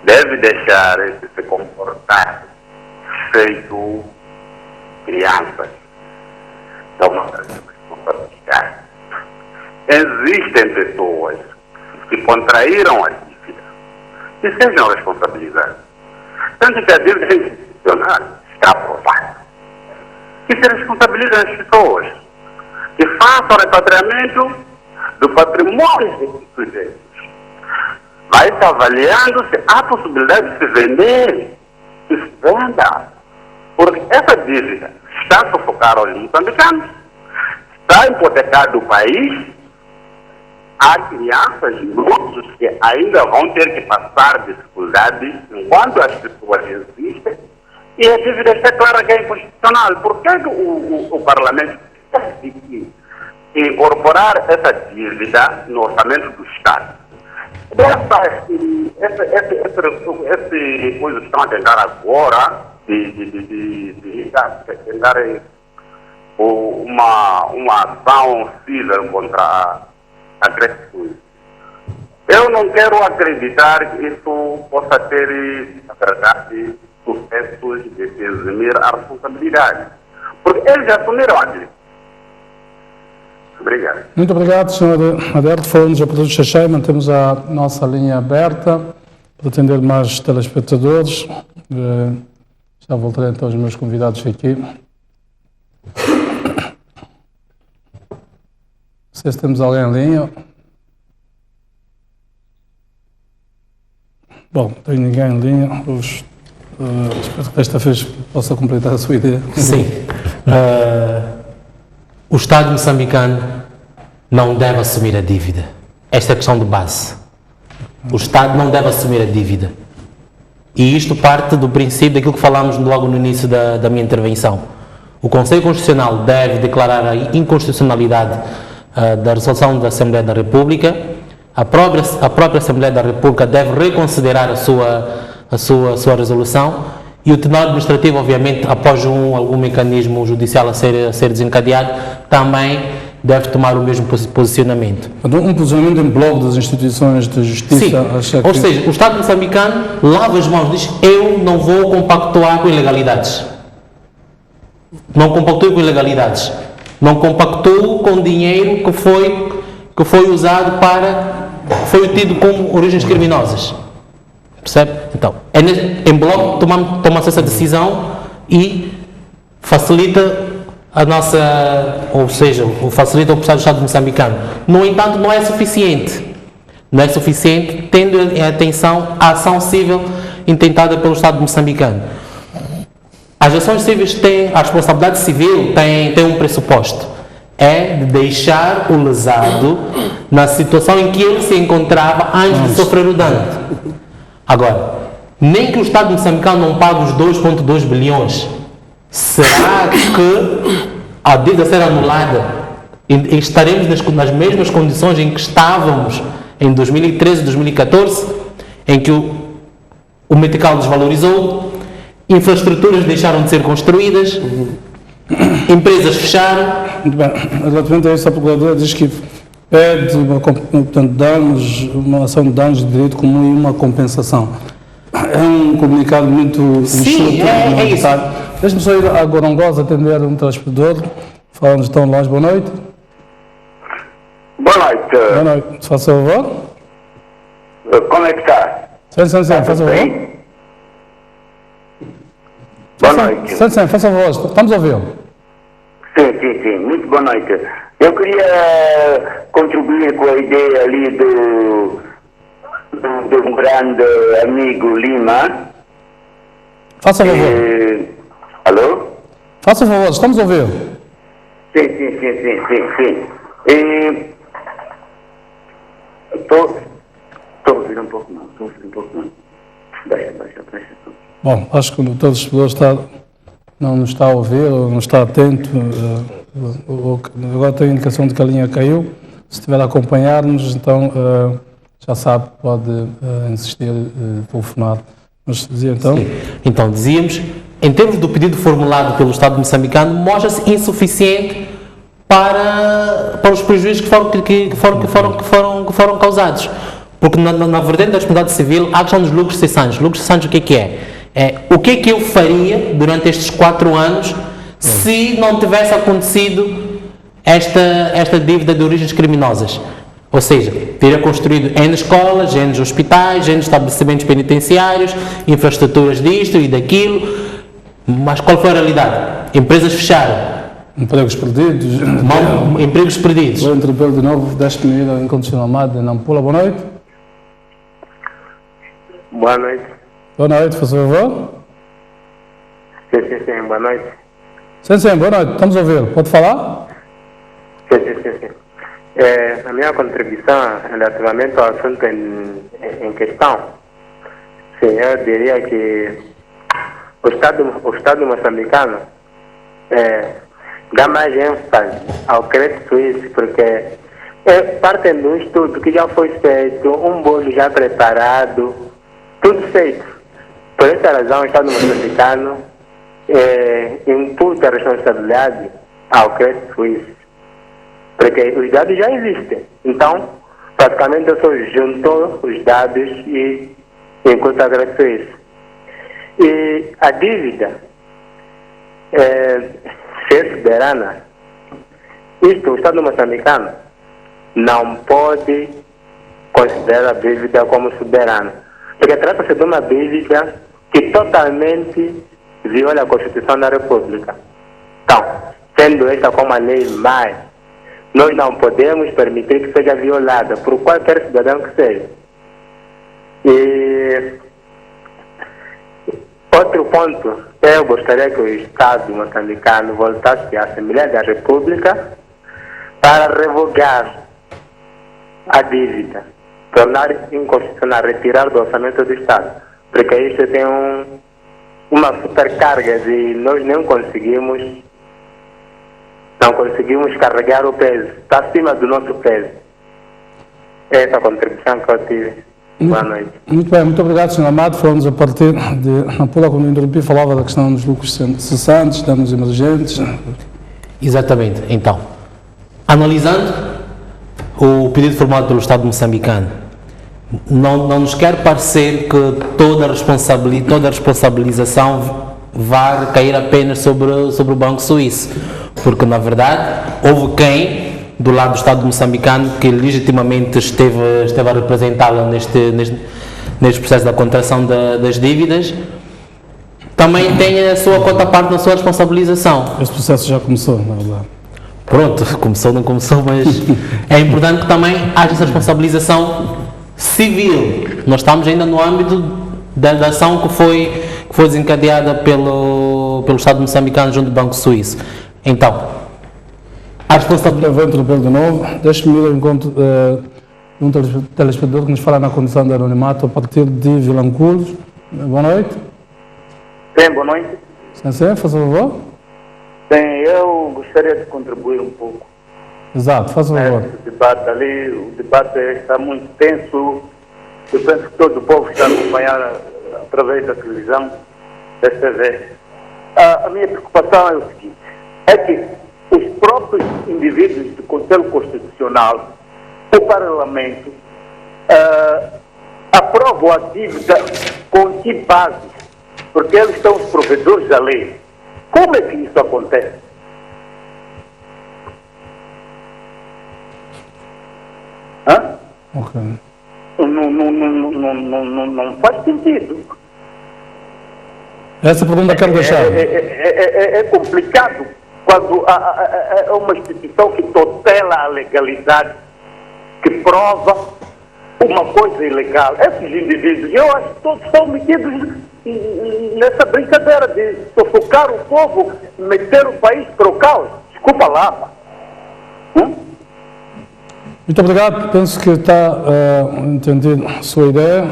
deve deixar de se comportar feito crianças. Então, não deve responsabilidade. Existem pessoas que contraíram a dívida e sejam responsabilizadas. Tanto que a dívida institucional está aprovada. Que se responsabilizem as pessoas, que façam o repatriamento do patrimônio desses sujeitos. Vai-se avaliando se há possibilidade de se vender, que se venda. Porque essa dívida está a sufocar os moçambicanos, está a hipotecar o país. Há crianças e grupos que ainda vão ter que passar dificuldades enquanto as pessoas existem. E a dívida está clara que é inconstitucional. Por que o Parlamento tem que incorporar essa dívida no orçamento do Estado? Esse coisa que estão a tentar agora de tentarem uma ação civil contra a Grecia. Eu não quero acreditar que isso possa ter, na verdade, sucessos de eximir a responsabilidade. Porque eles já assumiram a dívida. Obrigado. Muito obrigado, Sr. Adalberto. Falamos a Produtos Xaxai, mantemos a nossa linha aberta para atender mais telespectadores. Já voltarei então aos meus convidados aqui. Não sei se temos alguém em linha. Bom, não tem ninguém em linha. Espero que desta vez possa completar a sua ideia. Sim. O Estado moçambicano não deve assumir a dívida. Esta é a questão de base. O Estado não deve assumir a dívida. E isto parte do princípio daquilo que falámos logo no início da minha intervenção. O Conselho Constitucional deve declarar a inconstitucionalidade da resolução da Assembleia da República. A própria Assembleia da República deve reconsiderar a sua resolução e o Tribunal Administrativo, obviamente, após algum mecanismo judicial a ser desencadeado, também deve tomar o mesmo posicionamento. Um posicionamento em bloco das instituições de justiça? Sim, ou seja, o Estado moçambicano lava as mãos, diz: eu não vou compactuar com ilegalidades. Não compactuo com ilegalidades. Não compactuo com dinheiro que foi usado foi tido como origens criminosas. Percebe? Então, em bloco toma-se essa decisão e facilita a nossa, ou seja, facilita o processo do Estado moçambicano. No entanto, não é suficiente. Não é suficiente, tendo em atenção a ação civil intentada pelo Estado moçambicano. As ações civis têm, a responsabilidade civil tem um pressuposto. É de deixar o lesado na situação em que ele se encontrava antes de sofrer o dano. Agora, nem que o Estado moçambicano não pague os 2,2 bilhões, será que a dívida ser anulada e estaremos nas mesmas condições em que estávamos em 2013 e 2014, em que o metical desvalorizou, infraestruturas deixaram de ser construídas, empresas fecharam? Muito bem. Relativamente a isso, a Procuradora diz que pede uma ação de danos de direito comum e uma compensação. É um comunicado muito... Sim, é isso. Deixe-me só ir a Gorongosa atender um telespectador. Falamos tão longe. Boa noite. Boa noite. Boa noite. Faça favor. Como é que está? Sim, faça favor. Boa noite. Sim, faça favor. Estamos a ouvi-lo. Sim. Muito boa noite. Eu queria contribuir com a ideia ali do um grande amigo Lima. Faça favor. Alô? Faça favor, estamos a ouvir. Sim. Estou a ouvir um pouco não. Baixa. Bom, acho que o telespectador não nos está a ouvir, ou não está atento. Agora tem a indicação de que a linha caiu. Se estiver a acompanhar-nos, então já sabe, pode insistir, telefonar. Mas dizia então? Sim. Então, dizíamos, em termos do pedido formulado pelo Estado moçambicano, mostra-se insuficiente para os prejuízos que foram causados. Porque na vertente da responsabilidade civil há a questão dos lucros cessantes. Lucros cessantes, o que é? O que é que eu faria durante estes 4 anos se não tivesse acontecido esta dívida de origens criminosas? Ou seja, teria construído N escolas, N hospitais, N estabelecimentos penitenciários, infraestruturas disto e daquilo, mas qual foi a realidade? Empresas fecharam. Empregos perdidos. Empregos perdidos. Vou interromper de novo, deixe-me ir ao incondicional amado de Nampula. Boa noite. Boa noite. Boa noite, por favor. Sim, boa noite. Sim, boa noite, estamos a ouvir. Pode falar? Sim. A minha contribuição relativamente ao assunto em questão, sim, eu diria que o Estado moçambicano dá mais ênfase ao crédito suíço, porque partem de um estudo que já foi feito, um bolo já preparado, tudo feito. Por essa razão, o Estado moçambicano imputa a responsabilidade ao crédito suíço, porque os dados já existem. Então, praticamente eu só juntou os dados e imputa a crédito suíço. E a dívida ser soberana, o Estado moçambicano não pode considerar a dívida como soberana, porque trata-se de uma dívida que totalmente viola a Constituição da República. Então, sendo esta como a lei mais, nós não podemos permitir que seja violada por qualquer cidadão que seja. E outro ponto, eu gostaria que o Estado moçambicano voltasse à Assembleia da República para revogar a dívida, tornar inconstitucional, retirar do orçamento do Estado, porque isso tem uma supercarga de nós não conseguimos carregar o peso, está acima do nosso peso. Essa é a contribuição que eu tive. Boa noite. Muito bem, muito obrigado, Sr. Amado. Falamos a partir de Nampula, como eu interrompi, falava da questão dos lucros cessantes, danos emergentes. Exatamente. Então, analisando o pedido formado pelo Estado moçambicano, não nos quer parecer que toda a responsabilização vai cair apenas sobre o Banco Suíço, porque na verdade houve quem do lado do Estado moçambicano que legitimamente esteve a representá-la neste processo da contração das dívidas, também tem a sua cota parte na sua responsabilização. Este processo já começou, na verdade. Pronto, começou, não começou, mas é importante que também haja essa responsabilização civil. Nós estamos ainda no âmbito da ação que foi desencadeada pelo Estado moçambicano junto do Banco Suíço. Então, a responsabilidade... Vou interromper de novo. Deixe-me ir ao encontro de um telespectador que nos fala na condição de anonimato a partir de Vilanculos. Boa noite. Sim, boa noite. Sim, faz favor. Sim, eu gostaria de contribuir um pouco. Exato, faz favor. O debate está muito tenso. Eu penso que todo o povo está a acompanhar através da televisão, da TV. A minha preocupação é o seguinte, é que os próprios indivíduos do Conselho Constitucional, o Parlamento, aprovam a dívida com que base? Porque eles são os provedores da lei. Como é que isso acontece? Ok. Não faz sentido. Essa pergunta quero deixar. É complicado quando é uma instituição que tutela a legalidade, que prova uma coisa ilegal. Esses indivíduos, eu acho que todos estão metidos nessa brincadeira de sufocar o povo, meter o país para o caos. Desculpa lá. Muito obrigado, penso que está entendido a sua ideia.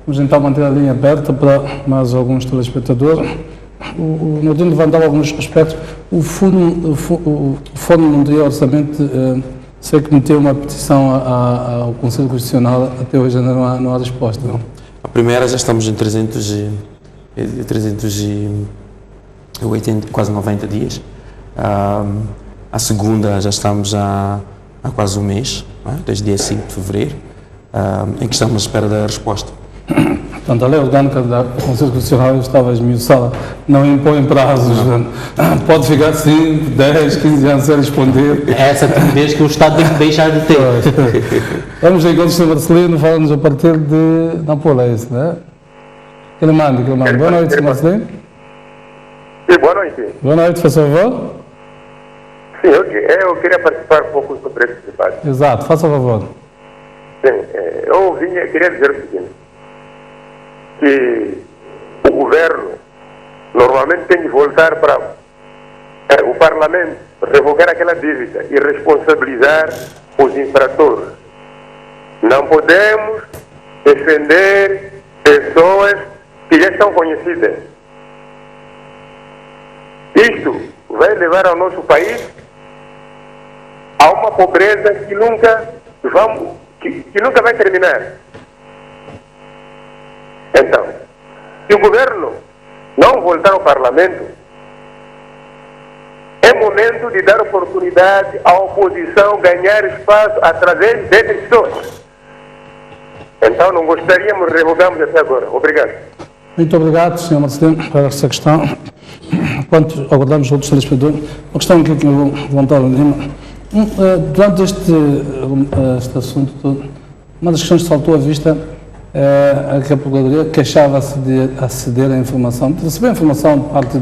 Vamos então manter a linha aberta para mais alguns telespectadores. O Nordino levantava alguns aspectos. O Fórum não teria orçamento, sei que meteu uma petição ao Conselho Constitucional, até hoje ainda não há resposta. Não? A primeira já estamos em 380, quase 90 dias. A A segunda já estamos há quase um mês, não é? Desde dia 5 de fevereiro, em que estamos à espera da resposta. Portanto, a lei orgânica do Conselho Constitucional estava esmiuçada, não impõe prazos, pode ficar 5, 10, 15 anos sem responder. É essa timidez que o Estado tem que deixar de ter. Vamos ver enquanto o Sr. Marcelino fala-nos a partir de Nampula, é isso, não é? Que ele manda. Boa noite, Sr. Marcelino. Sim, boa noite. Boa noite, faz favor. Sim, eu queria participar um pouco sobre esse debate. Exato, faça favor. Sim, queria dizer o seguinte, que o governo normalmente tem de voltar para o Parlamento, revogar aquela dívida e responsabilizar os infratores. Não podemos defender pessoas que já são conhecidas. Isto vai levar ao nosso país a uma pobreza que nunca vai terminar. Então, se o governo não voltar ao Parlamento, é momento de dar oportunidade à oposição ganhar espaço através dessas pessoas. Então, não gostaríamos de revogarmos até agora. Obrigado. Muito obrigado, Sr. Marcelino, por essa questão. Enquanto aguardamos outros telespectadores, uma questão aqui que eu vou levantar ali. Durante este assunto todo, uma das questões que saltou à vista é que a Procuradoria queixava-se de aceder à informação, de receber informação de parte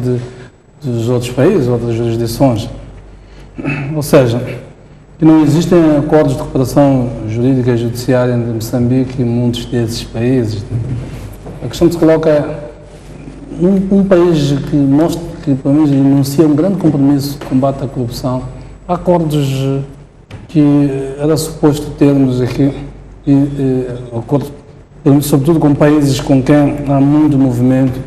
dos outros países, outras jurisdições. Ou seja, que não existem acordos de cooperação jurídica e judiciária entre Moçambique e muitos desses países. A questão que se coloca é um país que mostra que, pelo menos, enuncia um grande compromisso de combate à corrupção, há acordos que era suposto termos aqui, acordos, sobretudo com países com quem há muito movimento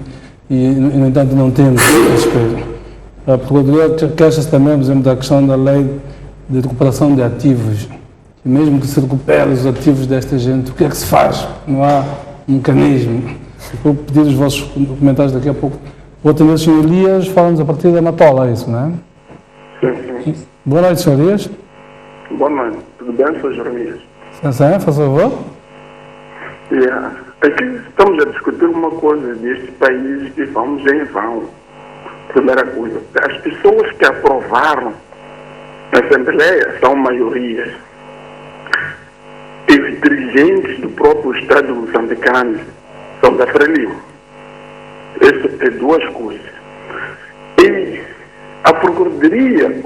e, no entanto, não temos esse coisa. A Procuradoria queixa-se também, por exemplo, da questão da lei de recuperação de ativos. E mesmo que se recupere os ativos desta gente, o que é que se faz? Não há um mecanismo. Vou pedir os vossos comentários daqui a pouco. Vou atender o Sr. Elias, fala-nos a partir da Matola, é isso, não é? Sim. Boa noite, Sr. Elias. Boa noite. Tudo bem, Sr. Jeremias? Sim, faz favor. Aqui estamos a discutir uma coisa deste país que vamos em vão. Primeira coisa, as pessoas que aprovaram na Assembleia são maiorias. E os dirigentes do próprio Estado moçambicano são da Frelimo. Isso é duas coisas. E a Procuradoria,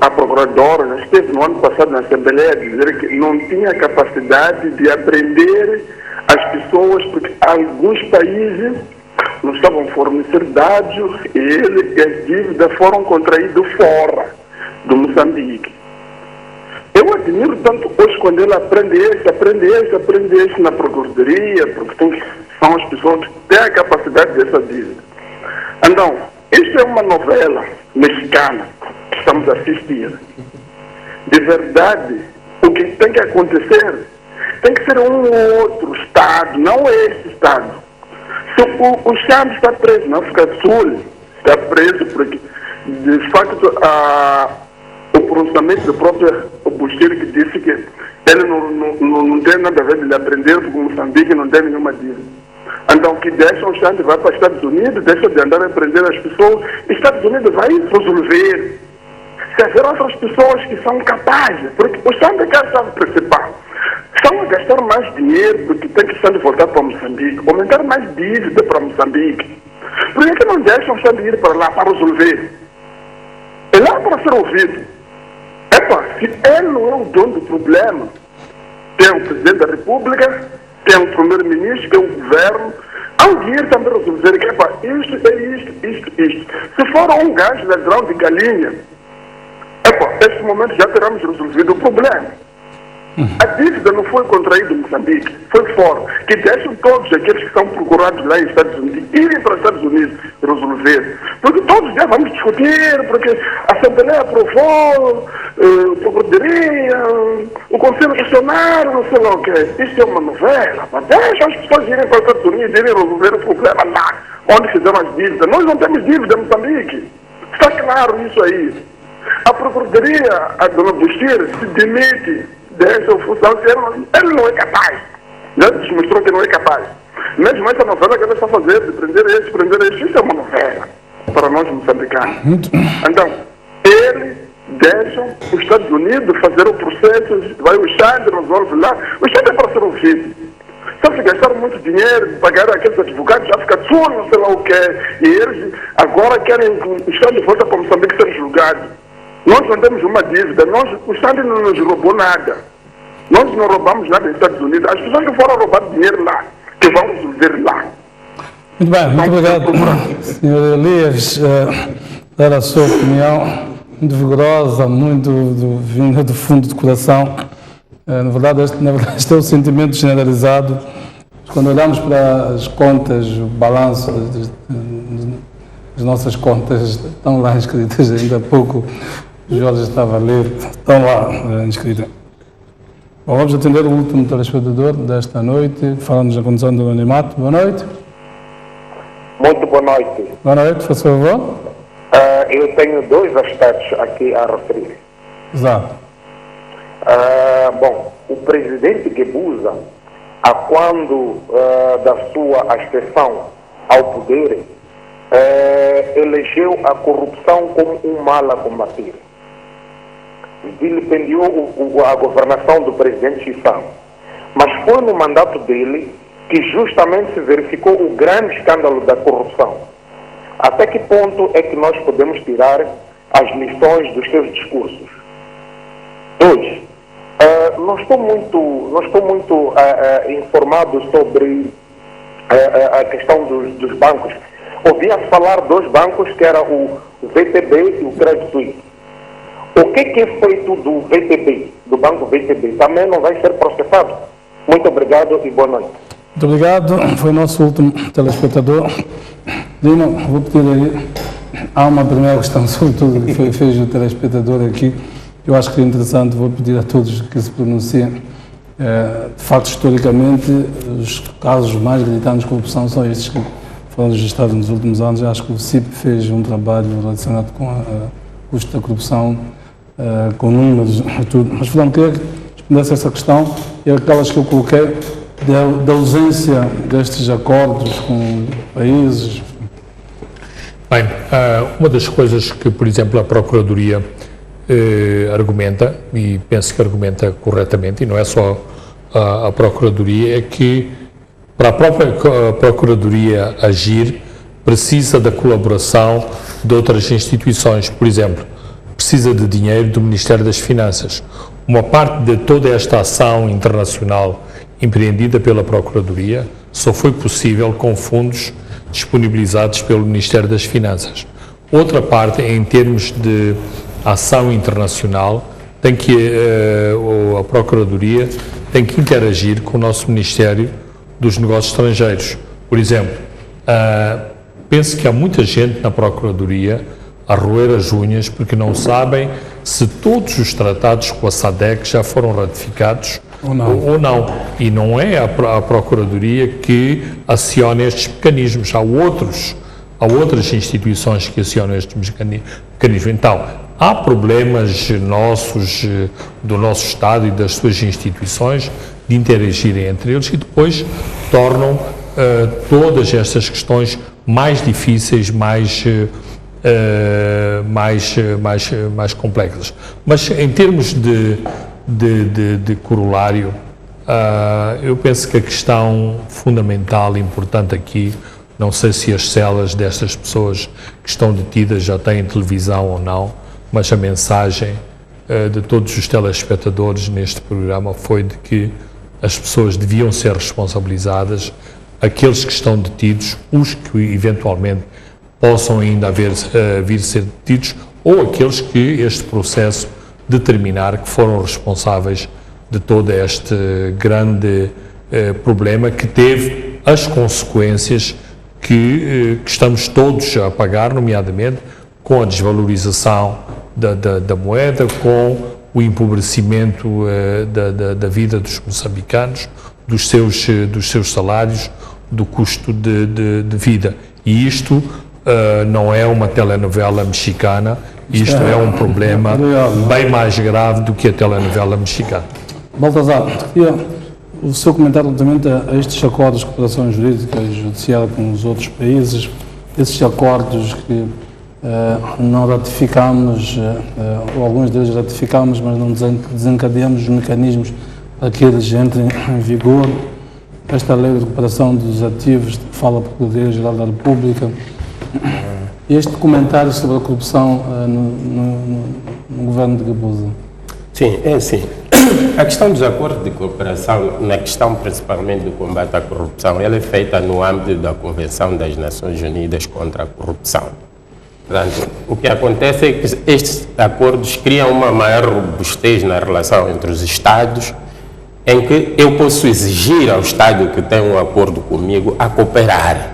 a Procuradora já esteve no ano passado na Assembleia a dizer que não tinha capacidade de aprender as pessoas, porque alguns países não estavam a fornecer dados e as dívidas foram contraídas fora do Moçambique. Eu admiro tanto hoje quando ele aprende isso na Procuradoria, porque são as pessoas que têm a capacidade dessa dívida. Então, isto é uma novela mexicana que estamos a assistir. De verdade, o que tem que acontecer tem que ser um outro Estado, não esse Estado. Se o Estado está preso na África do Sul, está preso porque, de facto, o pronunciamento do próprio Bushiri que disse que ele não tem nada a ver de aprender, porque Moçambique não tem nenhuma dívida. Então, que deixa o Estado vai para os Estados Unidos, deixa de andar a prender as pessoas, e os Estados Unidos vai resolver. Se haver outras pessoas que são capazes, porque o Estado é que é o principal. Estão a gastar mais dinheiro porque tem que de voltar para Moçambique, aumentar mais dívida para Moçambique. Por que não deixam o Estado ir para lá para resolver? É lá para ser ouvido. Se ele não é o dono do problema, tem o Presidente da República, tem o Primeiro-Ministro, tem o Governo, há um dinheiro também resolver que isto. Se for um gajo ladrão de galinha, neste momento já teremos resolvido o problema. A dívida não foi contraída em Moçambique, foi fora. Que deixam todos aqueles que são procurados lá nos Estados Unidos irem para os Estados Unidos resolver. Porque todos já vamos discutir, porque a Assembleia aprovou, a Procuradoria, o Conselho Nacional, não sei lá o quê. Isto é uma novela. Mas deixa as pessoas irem para os Estados Unidos irem resolver o problema lá, onde fizeram as dívidas. Nós não temos dívida em Moçambique. Está claro isso aí. A Procuradoria, a dona Bustir, se demite dessa função, ele não é capaz. Já demonstrou que não é capaz. Mesmo essa novela que ele está fazendo, de prender este, isso é uma novela para nós moçambicanos. Então, ele deixa os Estados Unidos fazer o processo, vai o Xande, resolve lá. O Xande é para ser ouvido. Só se gastaram muito dinheiro, pagar aqueles advogados, já fica tudo, não sei lá o que. E eles agora querem que o Xande volte para Moçambique ser julgado. Nós não temos uma dívida, o Xande não nos roubou nada. Nós não roubamos nada dos Estados Unidos. As pessoas que foram roubar dinheiro lá, que vão resolver lá. Muito bem, muito obrigado, Sr. Elias, dar a sua opinião muito vigorosa, muito vinda do fundo do coração. Na verdade, este é o sentimento generalizado. Quando olhamos para as contas, o balanço das nossas contas, estão lá inscritas, ainda há pouco o Jorge estava a ler, estão lá inscritas. Bom, vamos atender o último telespectador desta noite, falamos da condição do anonimato. Boa noite. Muito boa noite. Boa noite, por favor. Eu tenho dois aspectos aqui a referir. Exato. Bom, o presidente Guebuza, quando da sua ascensão ao poder, elegeu a corrupção como um mal a combater. Vilipendiou a governação do presidente Chissano. Mas foi no mandato dele que justamente se verificou o grande escândalo da corrupção. Até que ponto é que nós podemos tirar as lições dos seus discursos? 2. Não estou muito informado sobre a questão dos bancos. Ouvia falar dos bancos, que era o VTB e o Credit Suisse. O que é feito do VTB, do banco VTB? Também não vai ser processado? Muito obrigado e boa noite. Muito obrigado. Foi o nosso último telespectador. Lima, vou pedir aí. Há uma primeira questão, sobretudo, que fez o telespectador aqui. Eu acho que é interessante, vou pedir a todos que se pronunciem. De facto, historicamente, os casos mais gritantes de corrupção são estes que foram registrados nos últimos anos. Eu acho que o CIP fez um trabalho relacionado com a custo da corrupção, com números e tudo. Mas, Fernando, queria que respondesse essa questão e aquelas que eu coloquei da ausência destes acordos com países. Bem, uma das coisas que, por exemplo, a Procuradoria argumenta, e penso que argumenta corretamente, e não é só a Procuradoria, é que para a própria Procuradoria agir precisa da colaboração de outras instituições. Por exemplo, precisa de dinheiro do Ministério das Finanças. Uma parte de toda esta ação internacional empreendida pela Procuradoria só foi possível com fundos disponibilizados pelo Ministério das Finanças. Outra parte, em termos de ação internacional, tem que a Procuradoria tem que interagir com o nosso Ministério dos Negócios Estrangeiros. Por exemplo, penso que há muita gente na Procuradoria a roer as unhas porque não sabem se todos os tratados com a SADC já foram ratificados ou não. E não é a Procuradoria que aciona estes mecanismos. Há outras instituições que acionam estes mecanismos. Então, há problemas nossos, do nosso Estado e das suas instituições, de interagirem entre eles e depois tornam todas estas questões mais difíceis, mais complexas. Mas em termos de corolário, eu penso que a questão fundamental e importante aqui, não sei se as celas destas pessoas que estão detidas já têm televisão ou não, mas a mensagem de todos os telespectadores neste programa foi de que as pessoas deviam ser responsabilizadas, aqueles que estão detidos, os que eventualmente possam ainda vir ser detidos, ou aqueles que este processo determinar que foram responsáveis de todo este grande problema que teve as consequências que estamos todos a pagar, nomeadamente com a desvalorização da moeda, com o empobrecimento da vida dos moçambicanos, dos seus salários, do custo de vida. E isto não é uma telenovela mexicana, isto é um problema bem mais grave do que a telenovela mexicana. Baltazar, o seu comentário relativamente a estes acordos de cooperação jurídica e judiciária com os outros países, esses acordos que não ratificamos, ou alguns deles ratificamos, mas não desencadeamos os mecanismos para que eles entrem em vigor. Esta lei de recuperação dos ativos fala para o Procuradoria-Geral da República. Este comentário sobre a corrupção no governo de Guebuza. Sim, é assim. A questão dos acordos de cooperação, na questão principalmente do combate à corrupção, ela é feita no âmbito da Convenção das Nações Unidas contra a Corrupção. Portanto, o que acontece é que estes acordos criam uma maior robustez na relação entre os Estados, em que eu posso exigir ao Estado que tem um acordo comigo a cooperar.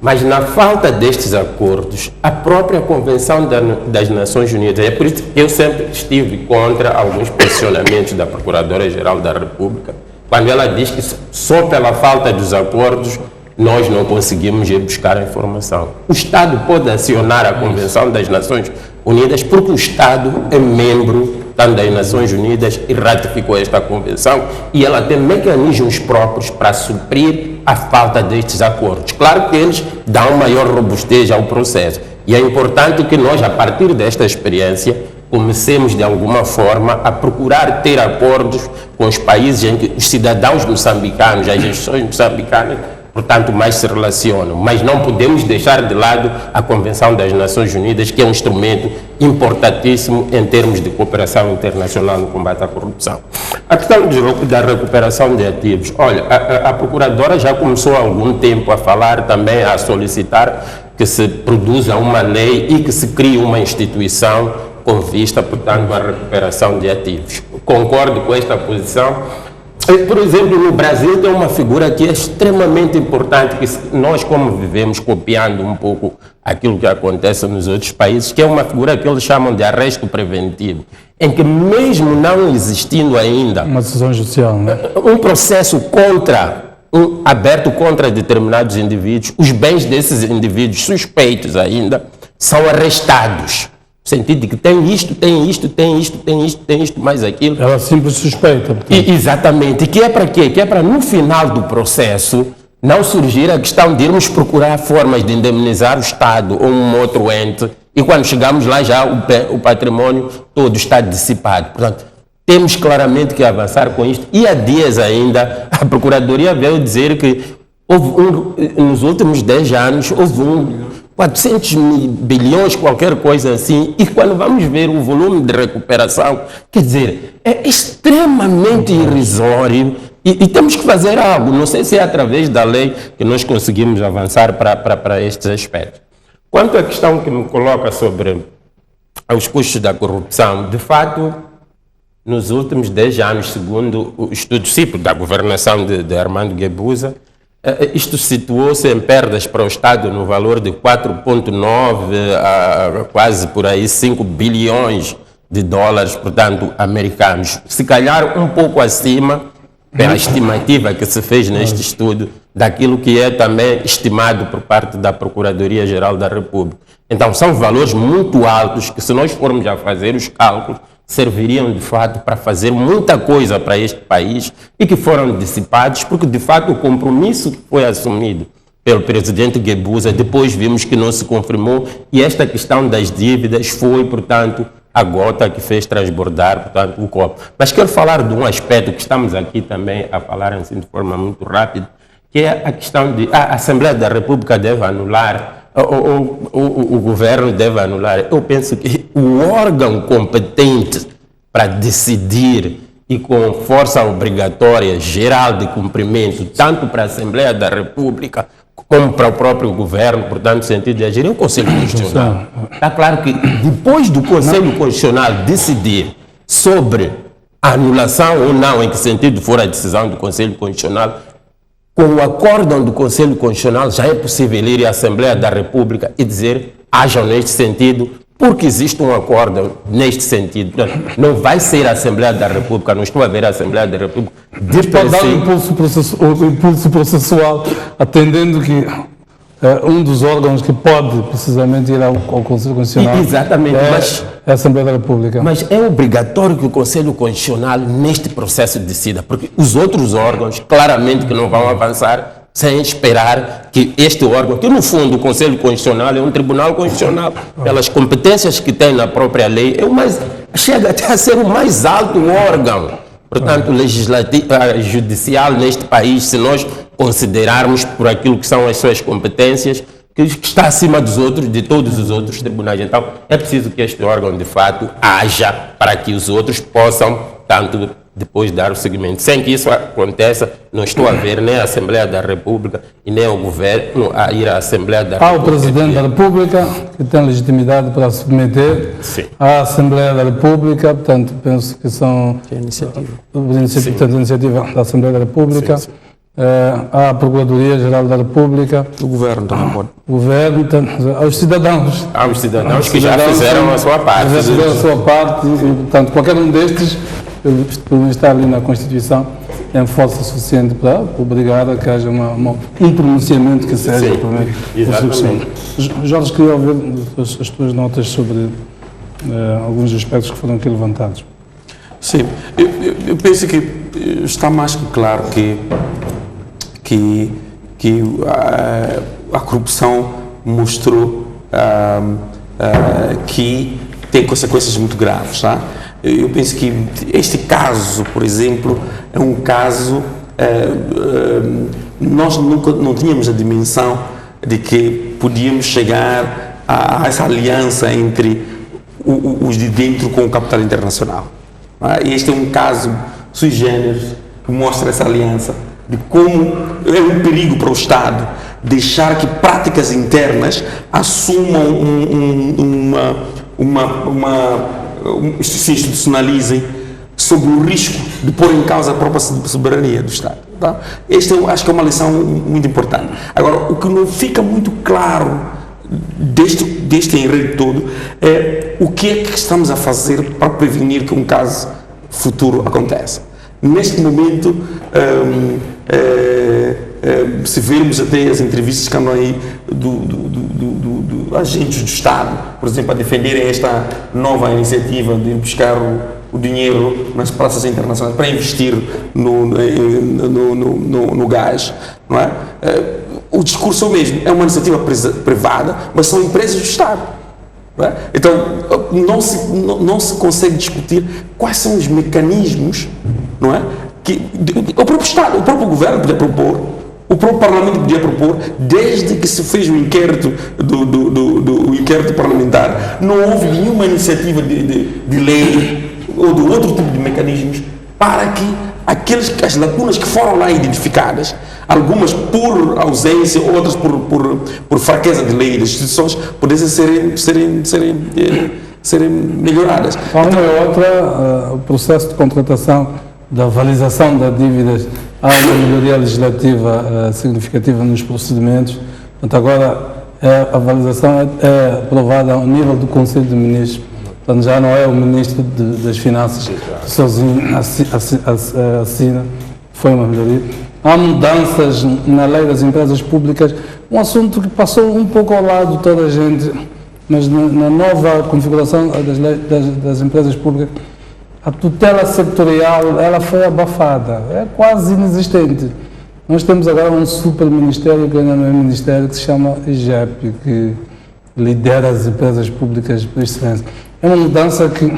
Mas na falta destes acordos, a própria Convenção das Nações Unidas, é por isso que eu sempre estive contra alguns posicionamentos da Procuradora-Geral da República, quando ela diz que só pela falta dos acordos nós não conseguimos ir buscar a informação. O Estado pode acionar a Convenção das Nações Unidas porque o Estado é membro tanto das Nações Unidas e ratificou esta convenção e ela tem mecanismos próprios para suprir a falta destes acordos. Claro que eles dão maior robustez ao processo e é importante que nós, a partir desta experiência, comecemos de alguma forma a procurar ter acordos com os países em que os cidadãos moçambicanos, as instituições moçambicanas, portanto, mais se relacionam. Mas não podemos deixar de lado a Convenção das Nações Unidas, que é um instrumento importantíssimo em termos de cooperação internacional no combate à corrupção. A questão da recuperação de ativos. Olha, a Procuradora já começou há algum tempo a falar também, a solicitar que se produza uma lei e que se crie uma instituição com vista, portanto, à recuperação de ativos. Concordo com esta posição. Por exemplo, no Brasil tem uma figura que é extremamente importante, que nós, como vivemos copiando um pouco aquilo que acontece nos outros países, que é uma figura que eles chamam de arresto preventivo, em que mesmo não existindo ainda uma decisão judicial, né? Um processo aberto contra determinados indivíduos, os bens desses indivíduos suspeitos ainda são arrestados. No sentido de que tem isto, mais aquilo. Ela simples suspeita. Exatamente. Que é para quê? Que é para, no final do processo, não surgir a questão de irmos procurar formas de indemnizar o Estado ou um outro ente e quando chegamos lá já o patrimônio todo está dissipado. Portanto, temos claramente que avançar com isto. E há dias ainda, a Procuradoria veio dizer que nos últimos 10 anos houve 400 bilhões, qualquer coisa assim, e quando vamos ver o volume de recuperação, quer dizer, é extremamente irrisório e temos que fazer algo. Não sei se é através da lei que nós conseguimos avançar para estes aspectos. Quanto à questão que me coloca sobre os custos da corrupção, de fato, nos últimos 10 anos, segundo o estudo CIPO da governação de Armando Guebuza, isto situou-se em perdas para o Estado no valor de 4,9 a quase por aí 5 bilhões de dólares, portanto, americanos. Se calhar um pouco acima pela estimativa que se fez neste estudo daquilo que é também estimado por parte da Procuradoria-Geral da República. Então, são valores muito altos que, se nós formos a fazer os cálculos, serviriam de fato para fazer muita coisa para este país e que foram dissipados, porque de fato o compromisso que foi assumido pelo presidente Guebuza, depois vimos que não se confirmou e esta questão das dívidas foi, portanto, a gota que fez transbordar, portanto, o copo. Mas quero falar de um aspecto que estamos aqui também a falar assim de forma muito rápida, que é a questão de a Assembleia da República deve anular o governo deve anular. Eu penso que o órgão competente para decidir e com força obrigatória geral de cumprimento, tanto para a Assembleia da República como para o próprio governo, portanto, no sentido de agir, é o Conselho Constitucional. Está claro que depois do Conselho Constitucional decidir sobre a anulação ou não, em que sentido for a decisão do Conselho Constitucional, com o acórdão do Conselho Constitucional, já é possível ir à Assembleia da República e dizer, hajam neste sentido, porque existe um acórdão neste sentido. Não vai ser a Assembleia da República, não estou a ver a Assembleia da República. Pode dar um impulso processual, atendendo que um dos órgãos que pode precisamente ir ao Conselho Constitucional Exatamente, é mas a Assembleia da República. Mas é obrigatório que o Conselho Constitucional, neste processo, decida, porque os outros órgãos, claramente que não vão avançar sem esperar que este órgão, que no fundo o Conselho Constitucional é um tribunal constitucional, pelas competências que tem na própria lei, chega até a ser o mais alto órgão. Portanto, judicial neste país, se nós considerarmos por aquilo que são as suas competências, que está acima dos outros, de todos os outros tribunais. Então, é preciso que este órgão, de fato, haja para que os outros possam, tanto depois, dar o seguimento. Sem que isso aconteça, não estou a ver nem a Assembleia da República e nem o Governo a ir à Assembleia da República. Há o Presidente da República, que tem legitimidade para submeter à Assembleia da República, portanto, penso que são a iniciativa da Assembleia da República. À Procuradoria-Geral da República. O Governo também pode. O Governo, aos cidadãos. Há os cidadãos que já fizeram a sua parte. Já fizeram a sua parte e, portanto, qualquer um destes, pelo está ali na Constituição, tem força suficiente para obrigar a que haja um pronunciamento que seja. Exatamente. Jorge, queria ouvir as tuas notas sobre alguns aspectos que foram aqui levantados. Sim, eu penso que está mais que claro que a corrupção mostrou que tem consequências muito graves. Tá? Eu penso que este caso, por exemplo, é um caso, nós nunca não tínhamos a dimensão de que podíamos chegar a essa aliança entre os de dentro com o capital internacional. Este é um caso sui generis que mostra essa aliança, de como é um perigo para o Estado deixar que práticas internas assumam se institucionalizem sob o risco de pôr em causa a própria soberania do Estado. Tá? Esta acho que é uma lição muito importante. Agora, o que não fica muito claro deste enredo todo é o que é que estamos a fazer para prevenir que um caso futuro aconteça. Neste momento, se vermos até as entrevistas que andam aí do agentes do Estado, por exemplo, a defenderem esta nova iniciativa de buscar o dinheiro nas praças internacionais para investir no gás, não é? O discurso é o mesmo, é uma iniciativa privada, mas são empresas do Estado. Não é? Então, não se consegue discutir quais são os mecanismos, não é? Que o próprio Estado, o próprio Governo podia propor, o próprio Parlamento podia propor, desde que se fez o inquérito do inquérito parlamentar, não houve nenhuma iniciativa de lei ou de outro tipo de mecanismos para que as lacunas que foram lá identificadas, algumas por ausência, outras por fraqueza de lei e das instituições, pudessem serem melhoradas. Uma e outra, o processo de contratação da avalização das dívidas, há uma melhoria legislativa significativa nos procedimentos. Portanto, agora a avalização é aprovada ao nível do Conselho de Ministros. Portanto, já não é o Ministro das Finanças que sozinho assina, foi uma melhoria. Há mudanças na lei das empresas públicas, um assunto que passou um pouco ao lado de toda a gente, mas na nova configuração das empresas públicas, a tutela sectorial ela foi abafada, é quase inexistente. Nós temos agora um super-ministério, que ainda não é ministério, que se chama IGEP, que lidera as empresas públicas por excelência. É uma mudança que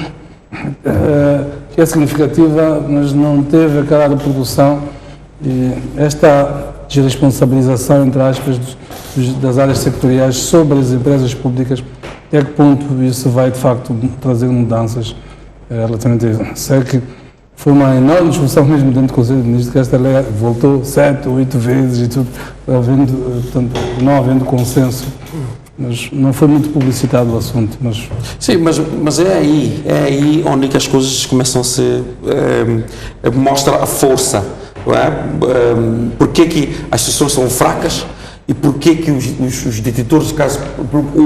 é significativa, mas não teve aquela reprodução e esta desresponsabilização, entre aspas, das áreas sectoriais sobre as empresas públicas, até que ponto isso vai, de facto, trazer mudanças relativamente a isso. Sei que foi uma enorme discussão mesmo dentro do Conselho de Ministros, que esta lei voltou 7 ou 8 vezes e tudo, portanto, não havendo consenso. Mas não foi muito publicitado o assunto. Sim, mas é aí onde que as coisas começam a se mostra a força. Não é? Porque que as instituições são fracas e porque que os detentores de casos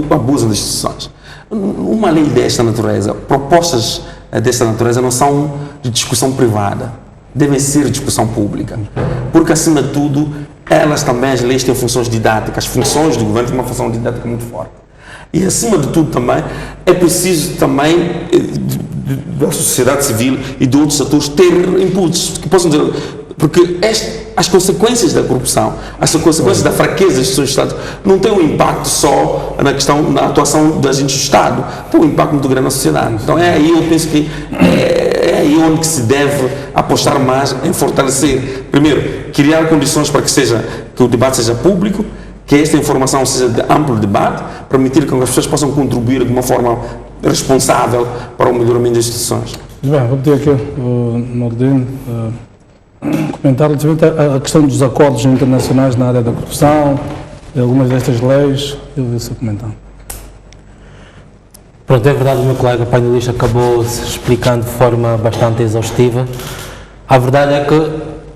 abusam das instituições. Uma lei desta natureza, propostas desta natureza não são de discussão privada, devem ser de discussão pública, porque acima de tudo elas também, as leis têm funções didáticas, as funções do governo têm uma função didática muito forte. E acima de tudo também, é preciso também da sociedade civil e de outros atores ter inputs que possam dizer, porque as consequências da corrupção, as consequências da fraqueza dos seus Estados não têm um impacto só na atuação dos agentes do Estado, tem um impacto muito grande na sociedade. Então é aí, eu penso que é aí onde que se deve apostar mais em fortalecer, primeiro, criar condições para que o debate seja público, que esta informação seja de amplo debate, permitir que as pessoas possam contribuir de uma forma responsável para o melhoramento das instituições. Bem, vou pedir aqui o Nordino comentar relativamente à questão dos acordos internacionais na área da corrupção, de algumas destas leis. Eu vi o seu comentário. Pronto, é verdade, o meu colega painelista acabou se explicando de forma bastante exaustiva. A verdade é que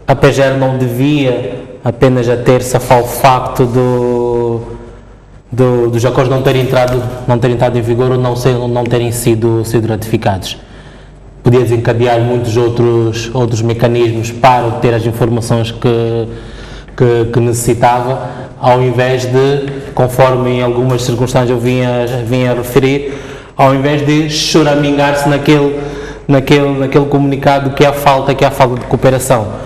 a PGR não devia apenas ater-se ao facto dos acordos não terem entrado em vigor ou não terem sido ratificados. Podia desencadear muitos outros mecanismos para obter as informações que necessitava, ao invés de, conforme em algumas circunstâncias eu vinha a referir, ao invés de choramingar-se naquele comunicado que é a falta de cooperação.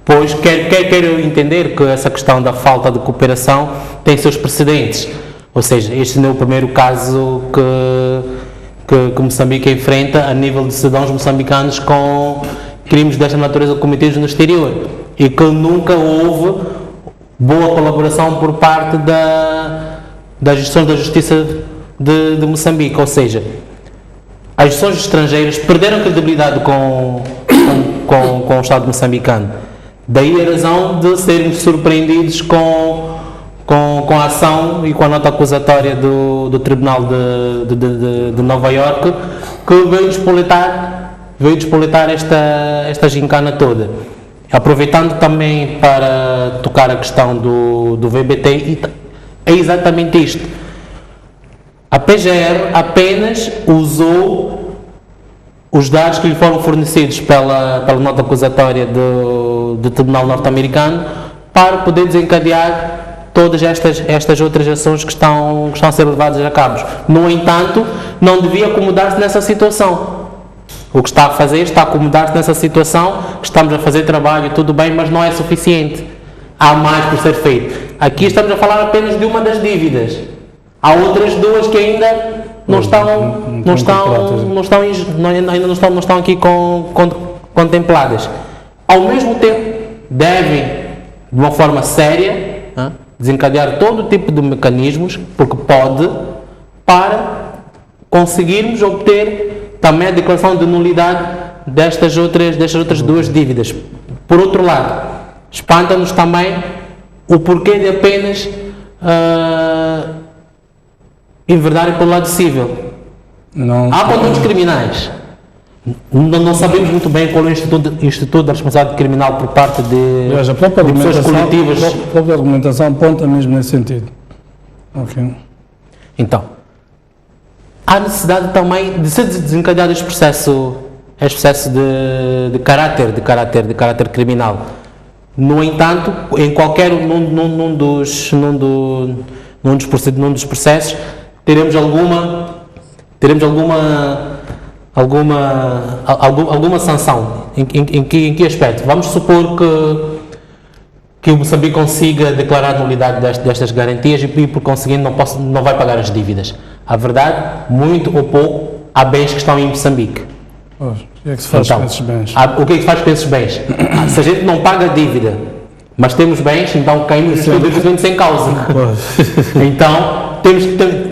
Pois quero entender que essa questão da falta de cooperação tem seus precedentes, ou seja, este não é o primeiro caso que Moçambique enfrenta a nível de cidadãos moçambicanos com crimes desta natureza cometidos no exterior e que nunca houve boa colaboração por parte das instituições da justiça de Moçambique, ou seja, as instituições estrangeiras perderam credibilidade com o Estado moçambicano. Daí a razão de sermos surpreendidos com a ação e com a nota acusatória do Tribunal de Nova Iorque, que veio despoletar esta gincana toda. Aproveitando também para tocar a questão do VBT, é exatamente isto. A PGR apenas usou os dados que lhe foram fornecidos pela nota acusatória do Tribunal norte-americano para poder desencadear todas estas outras ações que estão a ser levadas a cabo. No entanto, não devia acomodar-se nessa situação. O que está a fazer está a acomodar-se nessa situação, que estamos a fazer trabalho, tudo bem, mas não é suficiente. Há mais por ser feito. Aqui estamos a falar apenas de uma das dívidas. Há outras duas que ainda não estão aqui contempladas. Ao mesmo tempo, devem, de uma forma séria, desencadear todo tipo de mecanismos, porque pode, para conseguirmos obter também a declaração de nulidade destas outras duas dívidas. Por outro lado, espanta-nos também o porquê de apenas enverdarem pelo lado civil. Há condutos criminais. Não sabemos muito bem qual é o Instituto da Responsabilidade Criminal por parte de pessoas coletivas. A própria argumentação aponta mesmo nesse sentido. Okay. Então, há necessidade também de ser desencadeado este processo de caráter criminal. No entanto, em qualquer num dos processos, teremos alguma sanção. Em que aspecto? Vamos supor que o Moçambique consiga declarar a nulidade destas garantias e por conseguinte não vai pagar as dívidas. A verdade, muito ou pouco, há bens que estão em Moçambique. O que é que se faz com esses bens? O que é que se faz com esses bens? Se a gente não paga a dívida, mas temos bens, então caímos simplesmente sem causa. Então,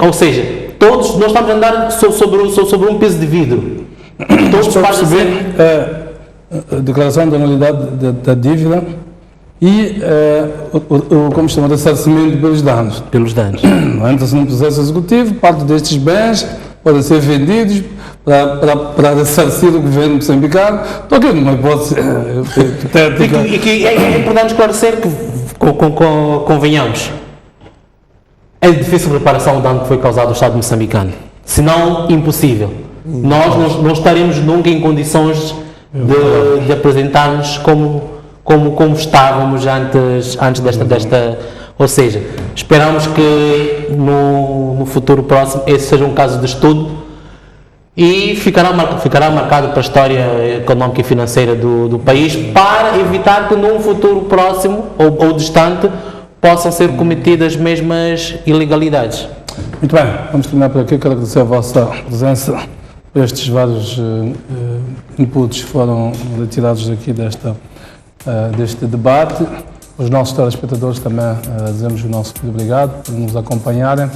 ou seja, todos nós estamos a andar sobre um piso de vidro. Todos perceber a declaração da nulidade da dívida e como se chama, o ressarcimento pelos danos. Entra-se num processo executivo, parte destes bens podem ser vendidos para ressarcir o governo moçambicano. Estou aqui numa hipótese hipotética. E que é importante esclarecer que, convenhamos, é difícil reparação o dano que foi causado ao Estado moçambicano. Se não, impossível. Nós não estaremos nunca em condições de apresentar-nos como como estávamos antes desta. Ou seja, esperamos que no futuro próximo esse seja um caso de estudo e ficará marcado para a história económica e financeira do país, para evitar que num futuro próximo ou distante possam ser cometidas as mesmas ilegalidades. Muito bem, vamos terminar por aqui. Quero agradecer a vossa presença por estes vários inputs que foram retirados aqui deste debate. Os nossos telespectadores também dizemos o nosso muito obrigado por nos acompanharem.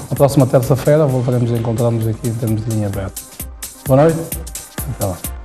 Na próxima terça-feira voltaremos a encontrar-nos aqui em termos de linha aberta. Boa noite. Até lá.